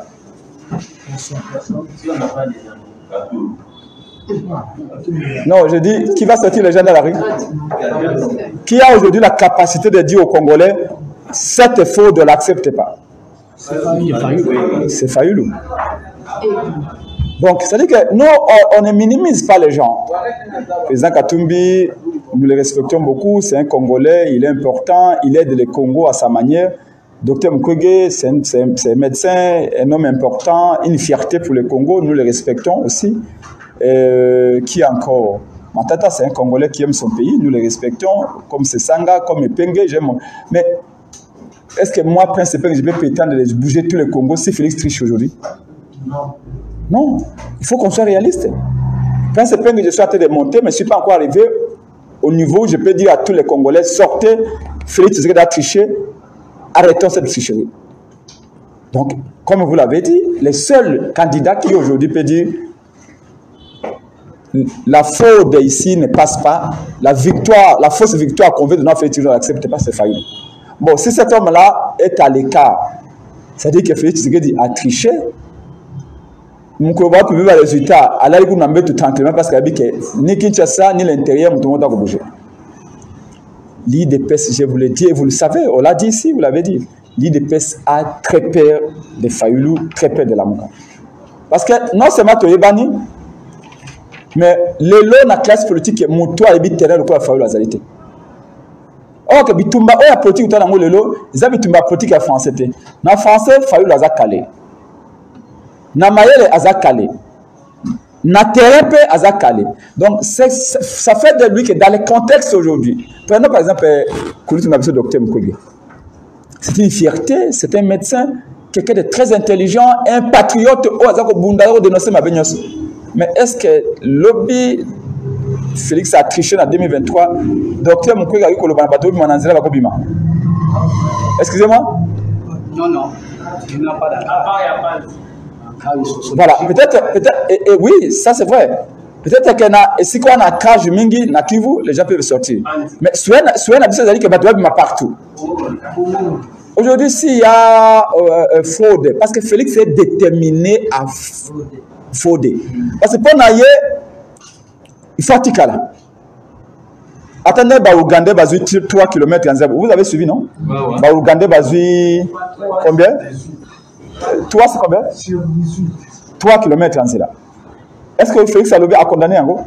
Non, je dis, qui va sortir les gens dans la rue? Qui a aujourd'hui la capacité de dire aux Congolais, cet effort ne l'accepte pas? C'est Fayulu. Donc, c'est-à-dire que nous, on ne minimise pas les gens. Le président Katumbi, nous le respectons beaucoup, c'est un Congolais, il est important, il aide le Congo à sa manière. Dr Mukwege, c'est un médecin, un homme important, une fierté pour le Congo, nous le respectons aussi. Qui encore? Matata, c'est un Congolais qui aime son pays, nous le respectons, comme Sanga, comme Epenge, j'aime. Mais est-ce que moi, Prince Epenge, je vais prétendre de bouger tout le Congo si Félix triche aujourd'hui? Non. Non, il faut qu'on soit réaliste. Prince Epenge, je suis en train de monter, mais je ne suis pas encore arrivé au niveau où je peux dire à tous les Congolais, sortez, Félix Tshisekedi a triché, arrêtons cette tricherie. Donc, comme vous l'avez dit, les seuls candidats qui aujourd'hui peuvent dire la fraude ici ne passe pas, la victoire, la fausse victoire qu'on veut de notre Félix Tshisekedi n'accepte pas, c'est Fayulu. Bon, si cet homme-là est à l'écart, c'est-à-dire que Félix Tshisekedi a triché, mon combat peut vivre le résultat. Alors, il faut tout tranquillement parce que ni Kinshasa ni l'intérieur, tout le monde a bougé. L'IDPS, je vous l'ai dit, et vous le savez, on l'a dit ici, vous l'avez dit. L'IDPS a très peur de Fayulu, très peur de Lamuka. Parce que non seulement Toyebani, mais la classe politique est monté à l'ébit terrain de Fayulu Azalité. Or, que Bitumba, la politique, ils ont Bitumba politique en français. En français, Fayulu Azakale. Na mayele azakale, na terrain azakale. Donc ça fait de lui que dans le contexte aujourd'hui, prenons par exemple le docteur Mukwege. C'est une fierté, c'est un médecin, quelqu'un de très intelligent, un patriote. Mais est-ce que lobby Félix a triché en 2023? Docteur Mukwege a eu le excusez-moi? Non, il n'a pas d'accord. Voilà, peut-être, oui, ça c'est vrai. Peut-être que si on a cage mingi na Kivu, les gens peuvent sortir. Mais souvent dit que Badoua m'a partout. Aujourd'hui, s'il y a fraude, parce que Félix est déterminé à frauder. Parce que pour naïe, il faut Tikala. Attendez, Ougandais bazui 3 km en zèbre. Vous avez suivi, non? Ougandais bazui combien? Toi, c'est combien? 3 km en là. Est-ce que Félix Alobi a condamné en gros?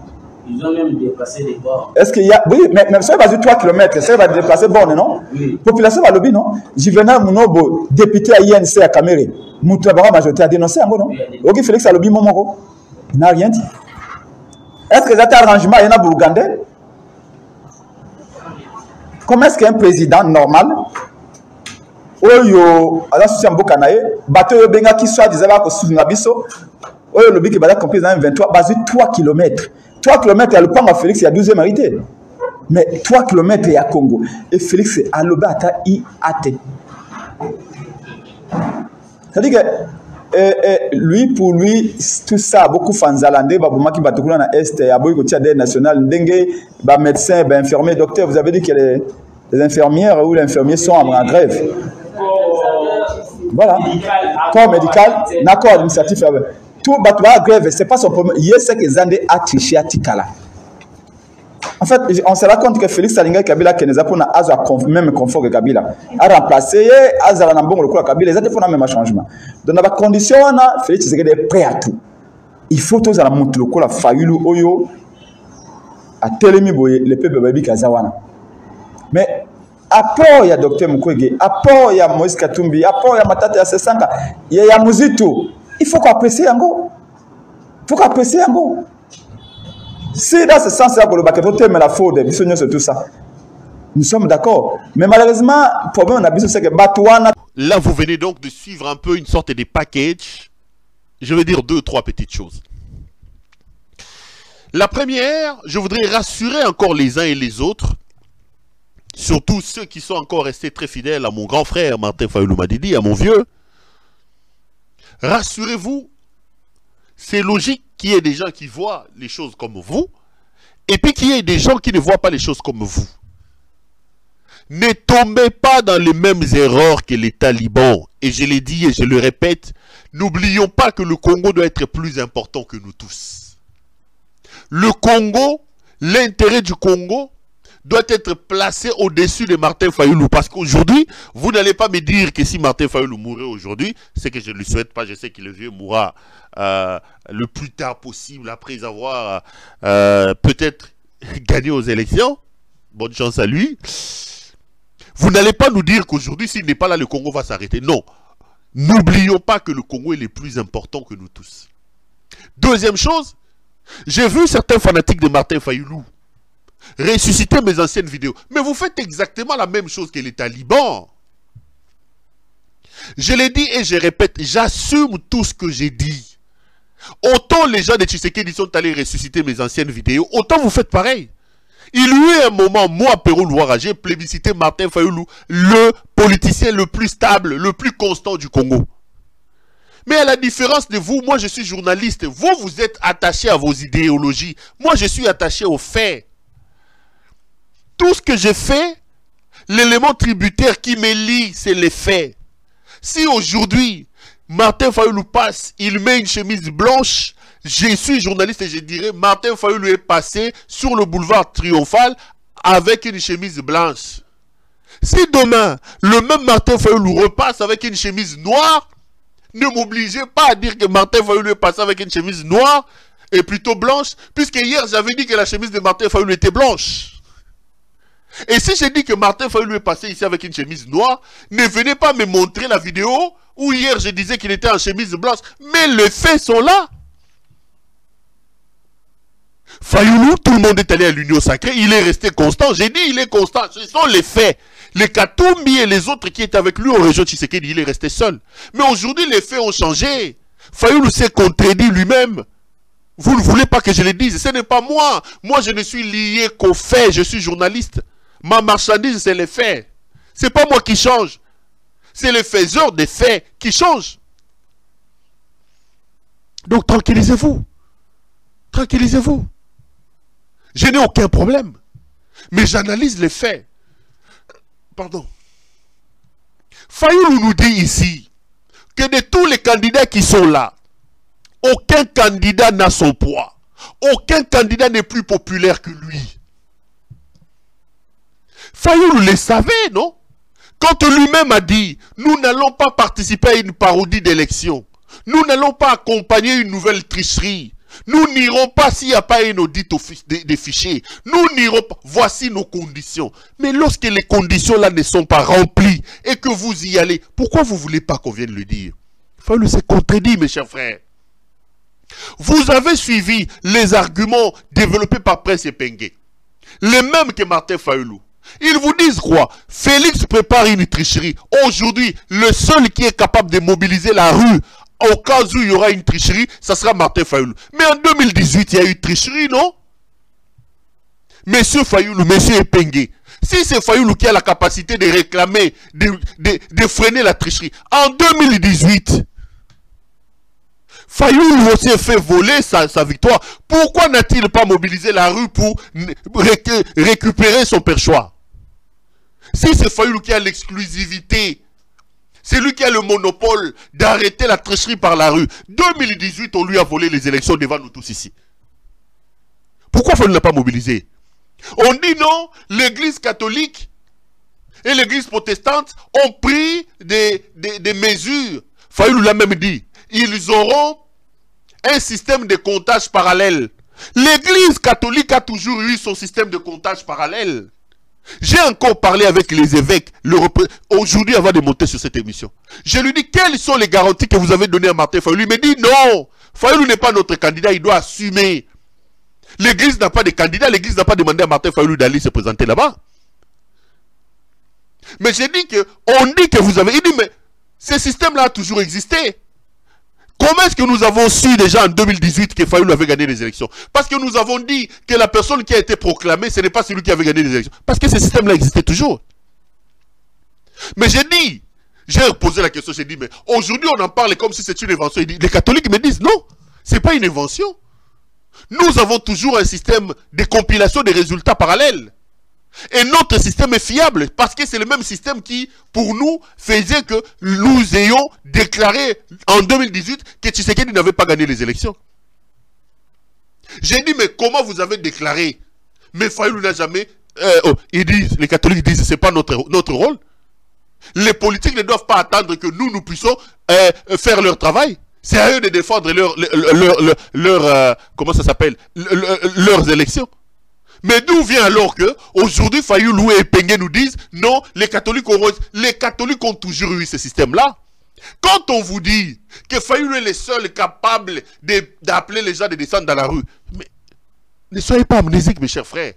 Ils ont même dépassé les bords. Est-ce qu'il y a... Oui, mais ça va 3 km, ça va déplacer borne, non? Oui. Population Alobi, non? Juvenal Mounobo, député à INC à Caméré, Moutabara majorité a dénoncé en gros, non? Ok, Félix Alobi, mon gros, il n'a rien dit. Est-ce que cet arrangement, il y en a pour Ougandais? Comment est-ce qu'un président normal, ou oyo aza souci mboka na ye bato oyo bengaki soit disant ba ko sunga biso oyo lobi ke bala compris dans 23 basé 3 km 3 km ya lupanga Félix ya 12e arité mais 3 km ya Congo et Félix aloba ata I ate c'est-à-dire que lui pour lui tout ça beaucoup fanzalande babomaki batokuna na est ya boy ko tia d'aide nationale ndenge ba médecin ba infirmier docteur vous avez dit que les infirmières ou les infirmiers sont en grève. Voilà. Corps médical, d'accord administratif. Tout la grève, c'est pas son problème. Il y a ce que Zande a triché à Tikala. En fait, on se rend compte que Félix Salinga Kabila qui nous a pour même confort que Kabila a remplacé Azara Nambong le coup Kabila, les autres font le même changement. Dans la condition, Félix Salinga est prêt à tout. Il faut tous à la montre le coup la Fayulu Oyo à Telemi Boye le peuple baby Kazawana. Mais apport il y a docteur Mukwege, apport il y a Moïse Katumbi, apport il y a Matata ya Sesanka, il y a Muzito. Il faut qu'on apprécie Yango. Il faut qu'on apprécie Yango. C'est dans ce sens-là que le baquet mais la faute des bisognos sur tout ça. Nous sommes d'accord. Mais malheureusement, le problème on a besoin c'est que Batouana. Là, vous venez donc de suivre un peu une sorte de package. Je vais dire 2-3 petites choses. La première, je voudrais rassurer encore les uns et les autres. Surtout ceux qui sont encore restés très fidèles à mon grand frère Martin Fayulu Madidi, à mon vieux. Rassurez-vous, c'est logique qu'il y ait des gens qui voient les choses comme vous, et puis qu'il y ait des gens qui ne voient pas les choses comme vous. Ne tombez pas dans les mêmes erreurs que les talibans. Et je l'ai dit et je le répète, n'oublions pas que le Congo doit être plus important que nous tous. Le Congo, l'intérêt du Congo, doit être placé au-dessus de Martin Fayulu. Parce qu'aujourd'hui, vous n'allez pas me dire que si Martin Fayulu mourait aujourd'hui, c'est que je ne lui souhaite pas, je sais que le vieux mourra le plus tard possible après avoir peut-être gagné aux élections. Bonne chance à lui. Vous n'allez pas nous dire qu'aujourd'hui, s'il n'est pas là, le Congo va s'arrêter. Non. N'oublions pas que le Congo est le plus important que nous tous. Deuxième chose, j'ai vu certains fanatiques de Martin Fayulu ressusciter mes anciennes vidéos. Mais vous faites exactement la même chose que les talibans. Je l'ai dit et je répète, j'assume tout ce que j'ai dit. Autant les gens de Tshisekedi sont allés ressusciter mes anciennes vidéos, autant vous faites pareil. Il y a eu un moment, moi, Perrault Louara, j'ai plébiscité Martin Fayulu, le politicien le plus stable, le plus constant du Congo. Mais à la différence de vous, moi je suis journaliste. Vous, vous êtes attaché à vos idéologies. Moi, je suis attaché aux faits. Tout ce que j'ai fait, l'élément tributaire qui me lie, c'est les faits. Si aujourd'hui, Martin Fayulu passe, il met une chemise blanche, je suis journaliste et je dirais, Martin Fayulu est passé sur le boulevard Triomphal avec une chemise blanche. Si demain, le même Martin Fayulu repasse avec une chemise noire, ne m'obligez pas à dire que Martin Fayulu est passé avec une chemise noire et plutôt blanche, puisque hier j'avais dit que la chemise de Martin Fayulu était blanche. Et si j'ai dit que Martin Fayulu est passé ici avec une chemise noire, ne venez pas me montrer la vidéo où hier je disais qu'il était en chemise blanche. Mais les faits sont là. Fayulu, tout le monde est allé à l'Union Sacrée, il est resté constant. J'ai dit il est constant, ce sont les faits. Les Katumbi et les autres qui étaient avec lui en région Tshisekedi, il est resté seul. Mais aujourd'hui, les faits ont changé. Fayulu s'est contredit lui-même. Vous ne voulez pas que je le dise, ce n'est pas moi. Moi, je ne suis lié qu'aux faits, je suis journaliste. Ma marchandise, c'est les faits. Ce n'est pas moi qui change. C'est les faiseurs des faits qui changent. Donc, tranquillisez-vous. Tranquillisez-vous. Je n'ai aucun problème. Mais j'analyse les faits. Pardon. Fayulu nous dit ici que de tous les candidats qui sont là, aucun candidat n'a son poids. Aucun candidat n'est plus populaire que lui. Fayulu le savait, non? Quand lui-même a dit, nous n'allons pas participer à une parodie d'élection. Nous n'allons pas accompagner une nouvelle tricherie. Nous n'irons pas s'il n'y a pas un audit des fichiers. Nous n'irons pas. Voici nos conditions. Mais lorsque les conditions là ne sont pas remplies et que vous y allez, pourquoi vous ne voulez pas qu'on vienne le dire? Fayulu s'est contredit, mes chers frères. Vous avez suivi les arguments développés par Prince Epengue. Les mêmes que Martin Fayulu. Ils vous disent quoi? Félix prépare une tricherie. Aujourd'hui, le seul qui est capable de mobiliser la rue au cas où il y aura une tricherie, ça sera Martin Fayoulou. Mais en 2018, il y a eu une tricherie, non? Monsieur Fayoulou, monsieur Epengue, si c'est Fayoulou qui a la capacité de réclamer, de freiner la tricherie, en 2018, Fayoulou aussi fait voler sa victoire. Pourquoi n'a-t-il pas mobilisé la rue pour récupérer son perchoir? Si c'est Fayoulou qui a l'exclusivité, c'est lui qui a le monopole d'arrêter la tricherie par la rue. 2018, on lui a volé les élections devant nous tous ici. Pourquoi Fayoulou n'a pas mobilisé? On dit non, l'église catholique et l'église protestante ont pris des mesures. Fayoulou l'a même dit. Ils auront un système de comptage parallèle. L'église catholique a toujours eu son système de comptage parallèle. J'ai encore parlé avec les évêques aujourd'hui avant de monter sur cette émission. Je lui dis quelles sont les garanties que vous avez données à Martin Fayoulou. Il me dit non, Fayoulou n'est pas notre candidat, il doit assumer. L'église n'a pas de candidat, l'église n'a pas demandé à Martin Fayoulou d'aller se présenter là-bas. Mais j'ai dit que, on dit que vous avez, il dit mais ce système-là a toujours existé. Comment est-ce que nous avons su déjà en 2018 que Fayoulou avait gagné les élections? Parce que nous avons dit que la personne qui a été proclamée, ce n'est pas celui qui avait gagné les élections. Parce que ce système-là existait toujours. Mais j'ai posé la question, j'ai dit, mais aujourd'hui on en parle comme si c'était une invention. Les catholiques me disent, non, ce n'est pas une invention. Nous avons toujours un système de compilation des résultats parallèles. Et notre système est fiable parce que c'est le même système qui, pour nous, faisait que nous ayons déclaré en 2018 que Tshisekedi n'avait pas gagné les élections. J'ai dit, mais comment vous avez déclaré? Mais Fayoulou n'a jamais... les catholiques disent, c'est pas notre rôle. Les politiques ne doivent pas attendre que nous puissions faire leur travail. C'est à eux de défendre comment ça s'appelle, leurs élections. Mais d'où vient alors que, aujourd'hui, Fayoulou et Epengue nous disent, non, les catholiques ont toujours eu ce système-là. Quand on vous dit que Fayoulou est le seul capable d'appeler les gens de descendre dans la rue, mais ne soyez pas amnésiques, mes chers frères.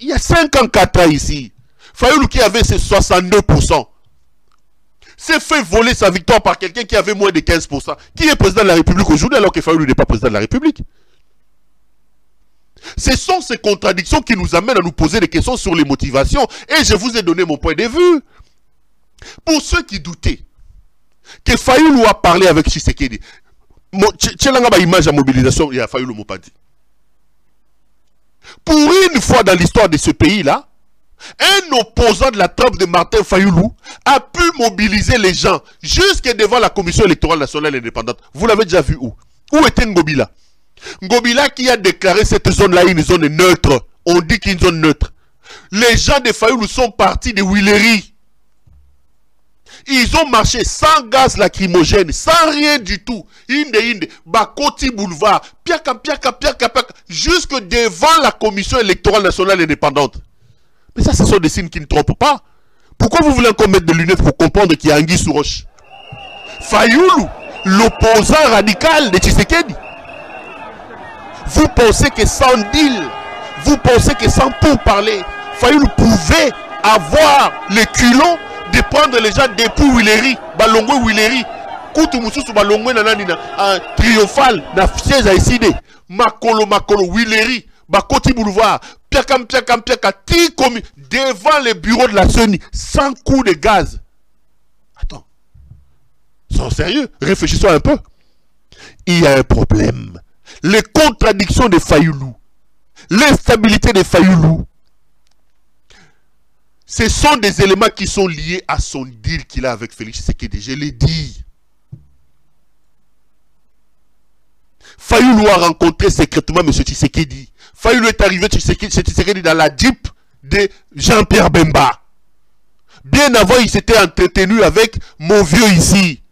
Il y a 54 ans ici. Fayoulou qui avait ses 62%, s'est fait voler sa victoire par quelqu'un qui avait moins de 15%. Qui est président de la République aujourd'hui alors que Fayoulou n'est pas président de la République? Ce sont ces contradictions qui nous amènent à nous poser des questions sur les motivations. Et je vous ai donné mon point de vue. Pour ceux qui doutaient que Fayoulou a parlé avec Tshisekedi, Tchelanga image à mobilisation, il y a Fayoulou Mopadi. Pour une fois dans l'histoire de ce pays-là, un opposant de la trempe de Martin Fayoulou a pu mobiliser les gens jusque devant la Commission électorale nationale indépendante. Vous l'avez déjà vu où? Où était Ngobila? Ngobila qui a déclaré cette zone-là une zone neutre. On dit qu'une zone neutre. Les gens de Fayoulou sont partis de Willery. Ils ont marché sans gaz lacrymogène, sans rien du tout. Inde, Bakoti Boulevard, piaka, jusque devant la Commission électorale nationale indépendante. Mais ça, ce sont des signes qui ne trompent pas. Pourquoi vous voulez encore mettre des lunettes pour comprendre qu'il y a Anguille sous roche? Fayoulou, l'opposant radical de Tshisekedi. Vous pensez que sans deal, vous pensez que sans pourparler, Fayoulou pouvait avoir le culot de prendre les gens depuis Willery, Balongwe Willery, Koutou Moussou Balongwe nananina, un triomphal, na siège à Iside, Makolo Willery, Bakoti Boulevard, piaka, Tikomi, devant les bureaux de la CENI, sans coup de gaz. Attends, soyons sérieux, réfléchissons un peu. Il y a un problème. Les contradictions de Fayoulou, l'instabilité de Fayoulou, ce sont des éléments qui sont liés à son deal qu'il a avec Félix Tshisekedi. Je l'ai dit. Fayoulou a rencontré secrètement M. Tshisekedi. Fayoulou est arrivé chez Tshisekedi dans la Jeep de Jean-Pierre Bemba. Bien avant, il s'était entretenu avec mon vieux ici,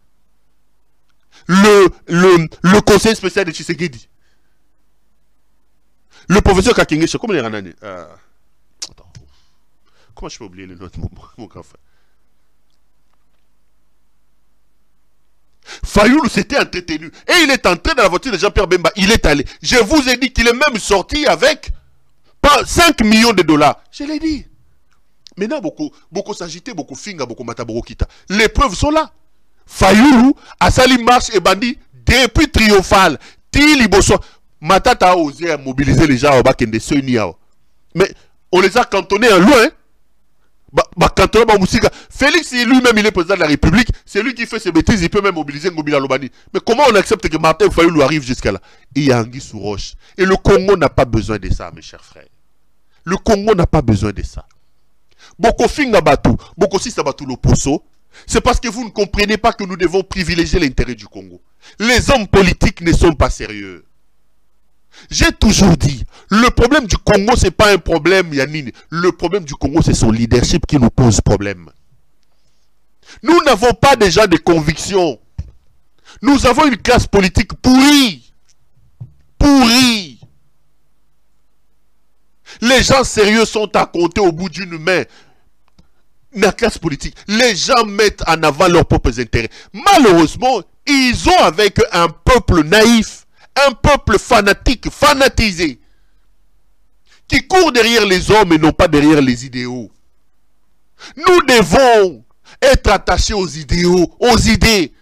le conseiller spécial de Tshisekedi. Le professeur Kakingesha, comment il est rendu? Attends. Comment je peux oublier les notes, mon grand frère? Fayoulou s'était entretenu. Et il est entré dans la voiture de Jean-Pierre Bemba. Il est allé. Je vous ai dit qu'il est même sorti avec 5 millions de dollars. Je l'ai dit. Maintenant, beaucoup s'agiter, beaucoup finga, beaucoup mataborokita. Les preuves sont là. Fayoulou, Asali marche et bandit depuis triomphal. Tili Bosso. Matata a osé mobiliser les gens au bac de Seniao. Mais on les a cantonnés en loin. Félix lui-même, il est président de la République. C'est lui qui fait ses bêtises. Il peut même mobiliser Ngobila Lobani. Mais comment on accepte que Martin Fayoulou arrive jusqu'à là? Il y a Anguille sous roche. Et le Congo n'a pas besoin de ça, mes chers frères. Le Congo n'a pas besoin de ça. Beaucoup finga batou, beaucoup si ça batou le poso. C'est parce que vous ne comprenez pas que nous devons privilégier l'intérêt du Congo. Les hommes politiques ne sont pas sérieux. J'ai toujours dit, le problème du Congo, ce n'est pas un problème, Yanine. Le problème du Congo, c'est son leadership qui nous pose problème. Nous n'avons pas déjà de convictions. Nous avons une classe politique pourrie. Pourrie. Les gens sérieux sont à compter au bout d'une main. La classe politique, les gens mettent en avant leurs propres intérêts. Malheureusement, ils ont avec un peuple naïf, un peuple fanatique, fanatisé, qui court derrière les hommes et non pas derrière les idéaux. Nous devons être attachés aux idéaux, aux idées.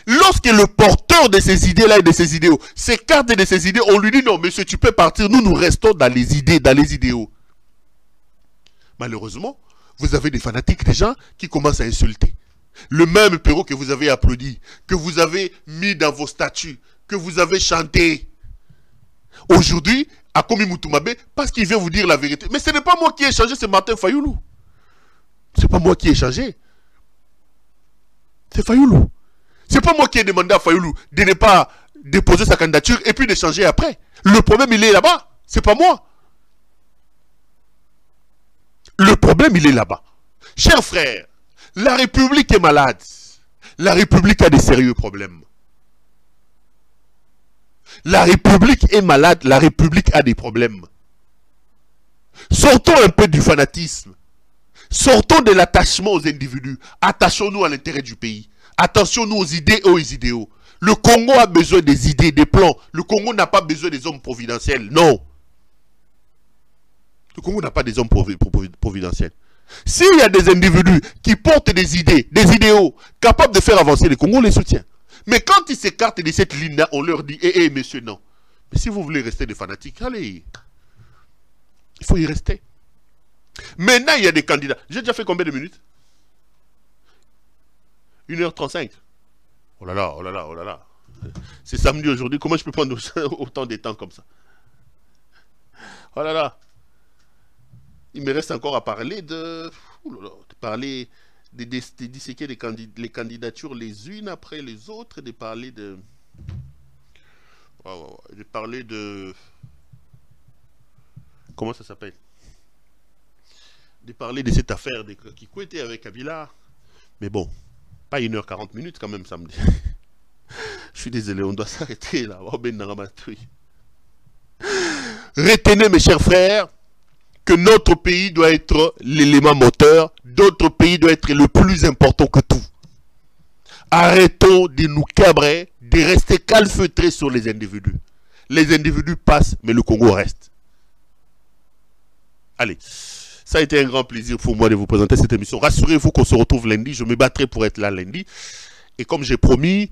Lorsque le porteur de ces idées-là et de ces idéaux s'écarte de ces idées, on lui dit non, monsieur, tu peux partir, nous restons dans les idées, dans les idéaux. Malheureusement, vous avez des fanatiques, des gens qui commencent à insulter. Le même Perrault que vous avez applaudi, que vous avez mis dans vos statuts, que vous avez chanté. Aujourd'hui, à Komi Moutumabe, parce qu'il vient vous dire la vérité. Mais ce n'est pas moi qui ai changé, c'est Martin Fayoulou. Ce n'est pas moi qui ai changé. C'est Fayoulou. Ce n'est pas moi qui ai demandé à Fayoulou de ne pas déposer sa candidature et puis de changer après. Le problème, il est là-bas. Ce n'est pas moi. Le problème, il est là-bas. Chers frères, la République est malade. La République a des sérieux problèmes. La République est malade. La République a des problèmes. Sortons un peu du fanatisme. Sortons de l'attachement aux individus. Attachons-nous à l'intérêt du pays. Attention-nous aux idées et aux idéaux. Le Congo a besoin des idées, des plans. Le Congo n'a pas besoin des hommes providentiels. Non. Le Congo n'a pas des hommes providentiels. S'il y a des individus qui portent des idées, des idéaux, capables de faire avancer le Congo, on les soutient. Mais quand ils s'écartent de cette ligne-là, on leur dit, hé, monsieur, non. Mais si vous voulez rester des fanatiques, allez. Il faut y rester. Maintenant, il y a des candidats. J'ai déjà fait combien de minutes? 1h35. Oh là là, oh là là, oh là là. C'est samedi aujourd'hui. Comment je peux prendre autant de temps comme ça? Oh là là. Il me reste encore à parler de disséquer les candidatures les unes après les autres, de parler de comment ça s'appelle, de parler de cette affaire de Kikwete avec Kabila. Mais bon, pas 1h40 quand même samedi. Je suis désolé, on doit s'arrêter là. Retenez mes chers frères que notre pays doit être l'élément moteur, notre pays doit être le plus important que tout. Arrêtons de nous cabrer, de rester calfeutrés sur les individus. Les individus passent, mais le Congo reste. Allez, ça a été un grand plaisir pour moi de vous présenter cette émission. Rassurez-vous qu'on se retrouve lundi, je me battrai pour être là lundi. Et comme j'ai promis,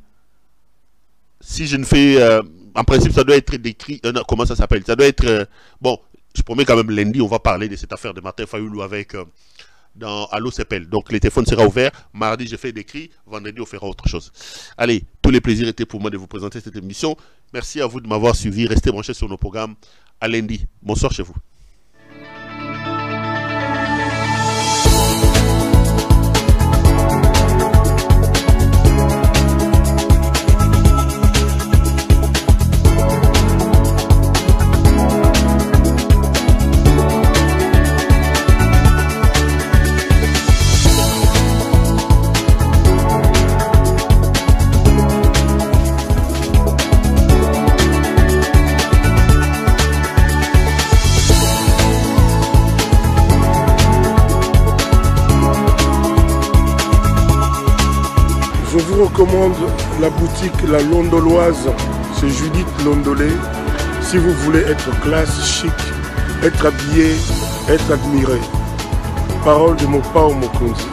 si je ne fais... en principe, ça doit être décrit... comment ça s'appelle? Ça doit être... bon... Je promets quand même lundi, on va parler de cette affaire de Martin Fayoulou avec dans Allo CEPEL. Donc le téléphone sera ouvert. Mardi, je fais des cris. Vendredi, on fera autre chose. Allez, tous les plaisirs étaient pour moi de vous présenter cette émission. Merci à vous de m'avoir suivi. Restez branchés sur nos programmes. À lundi. Bonsoir chez vous. Je vous recommande la boutique La Londoloise, c'est Judith Londolé. Si vous voulez être classe, chic, être habillé, être admiré. Parole de Mopao Mokonzi.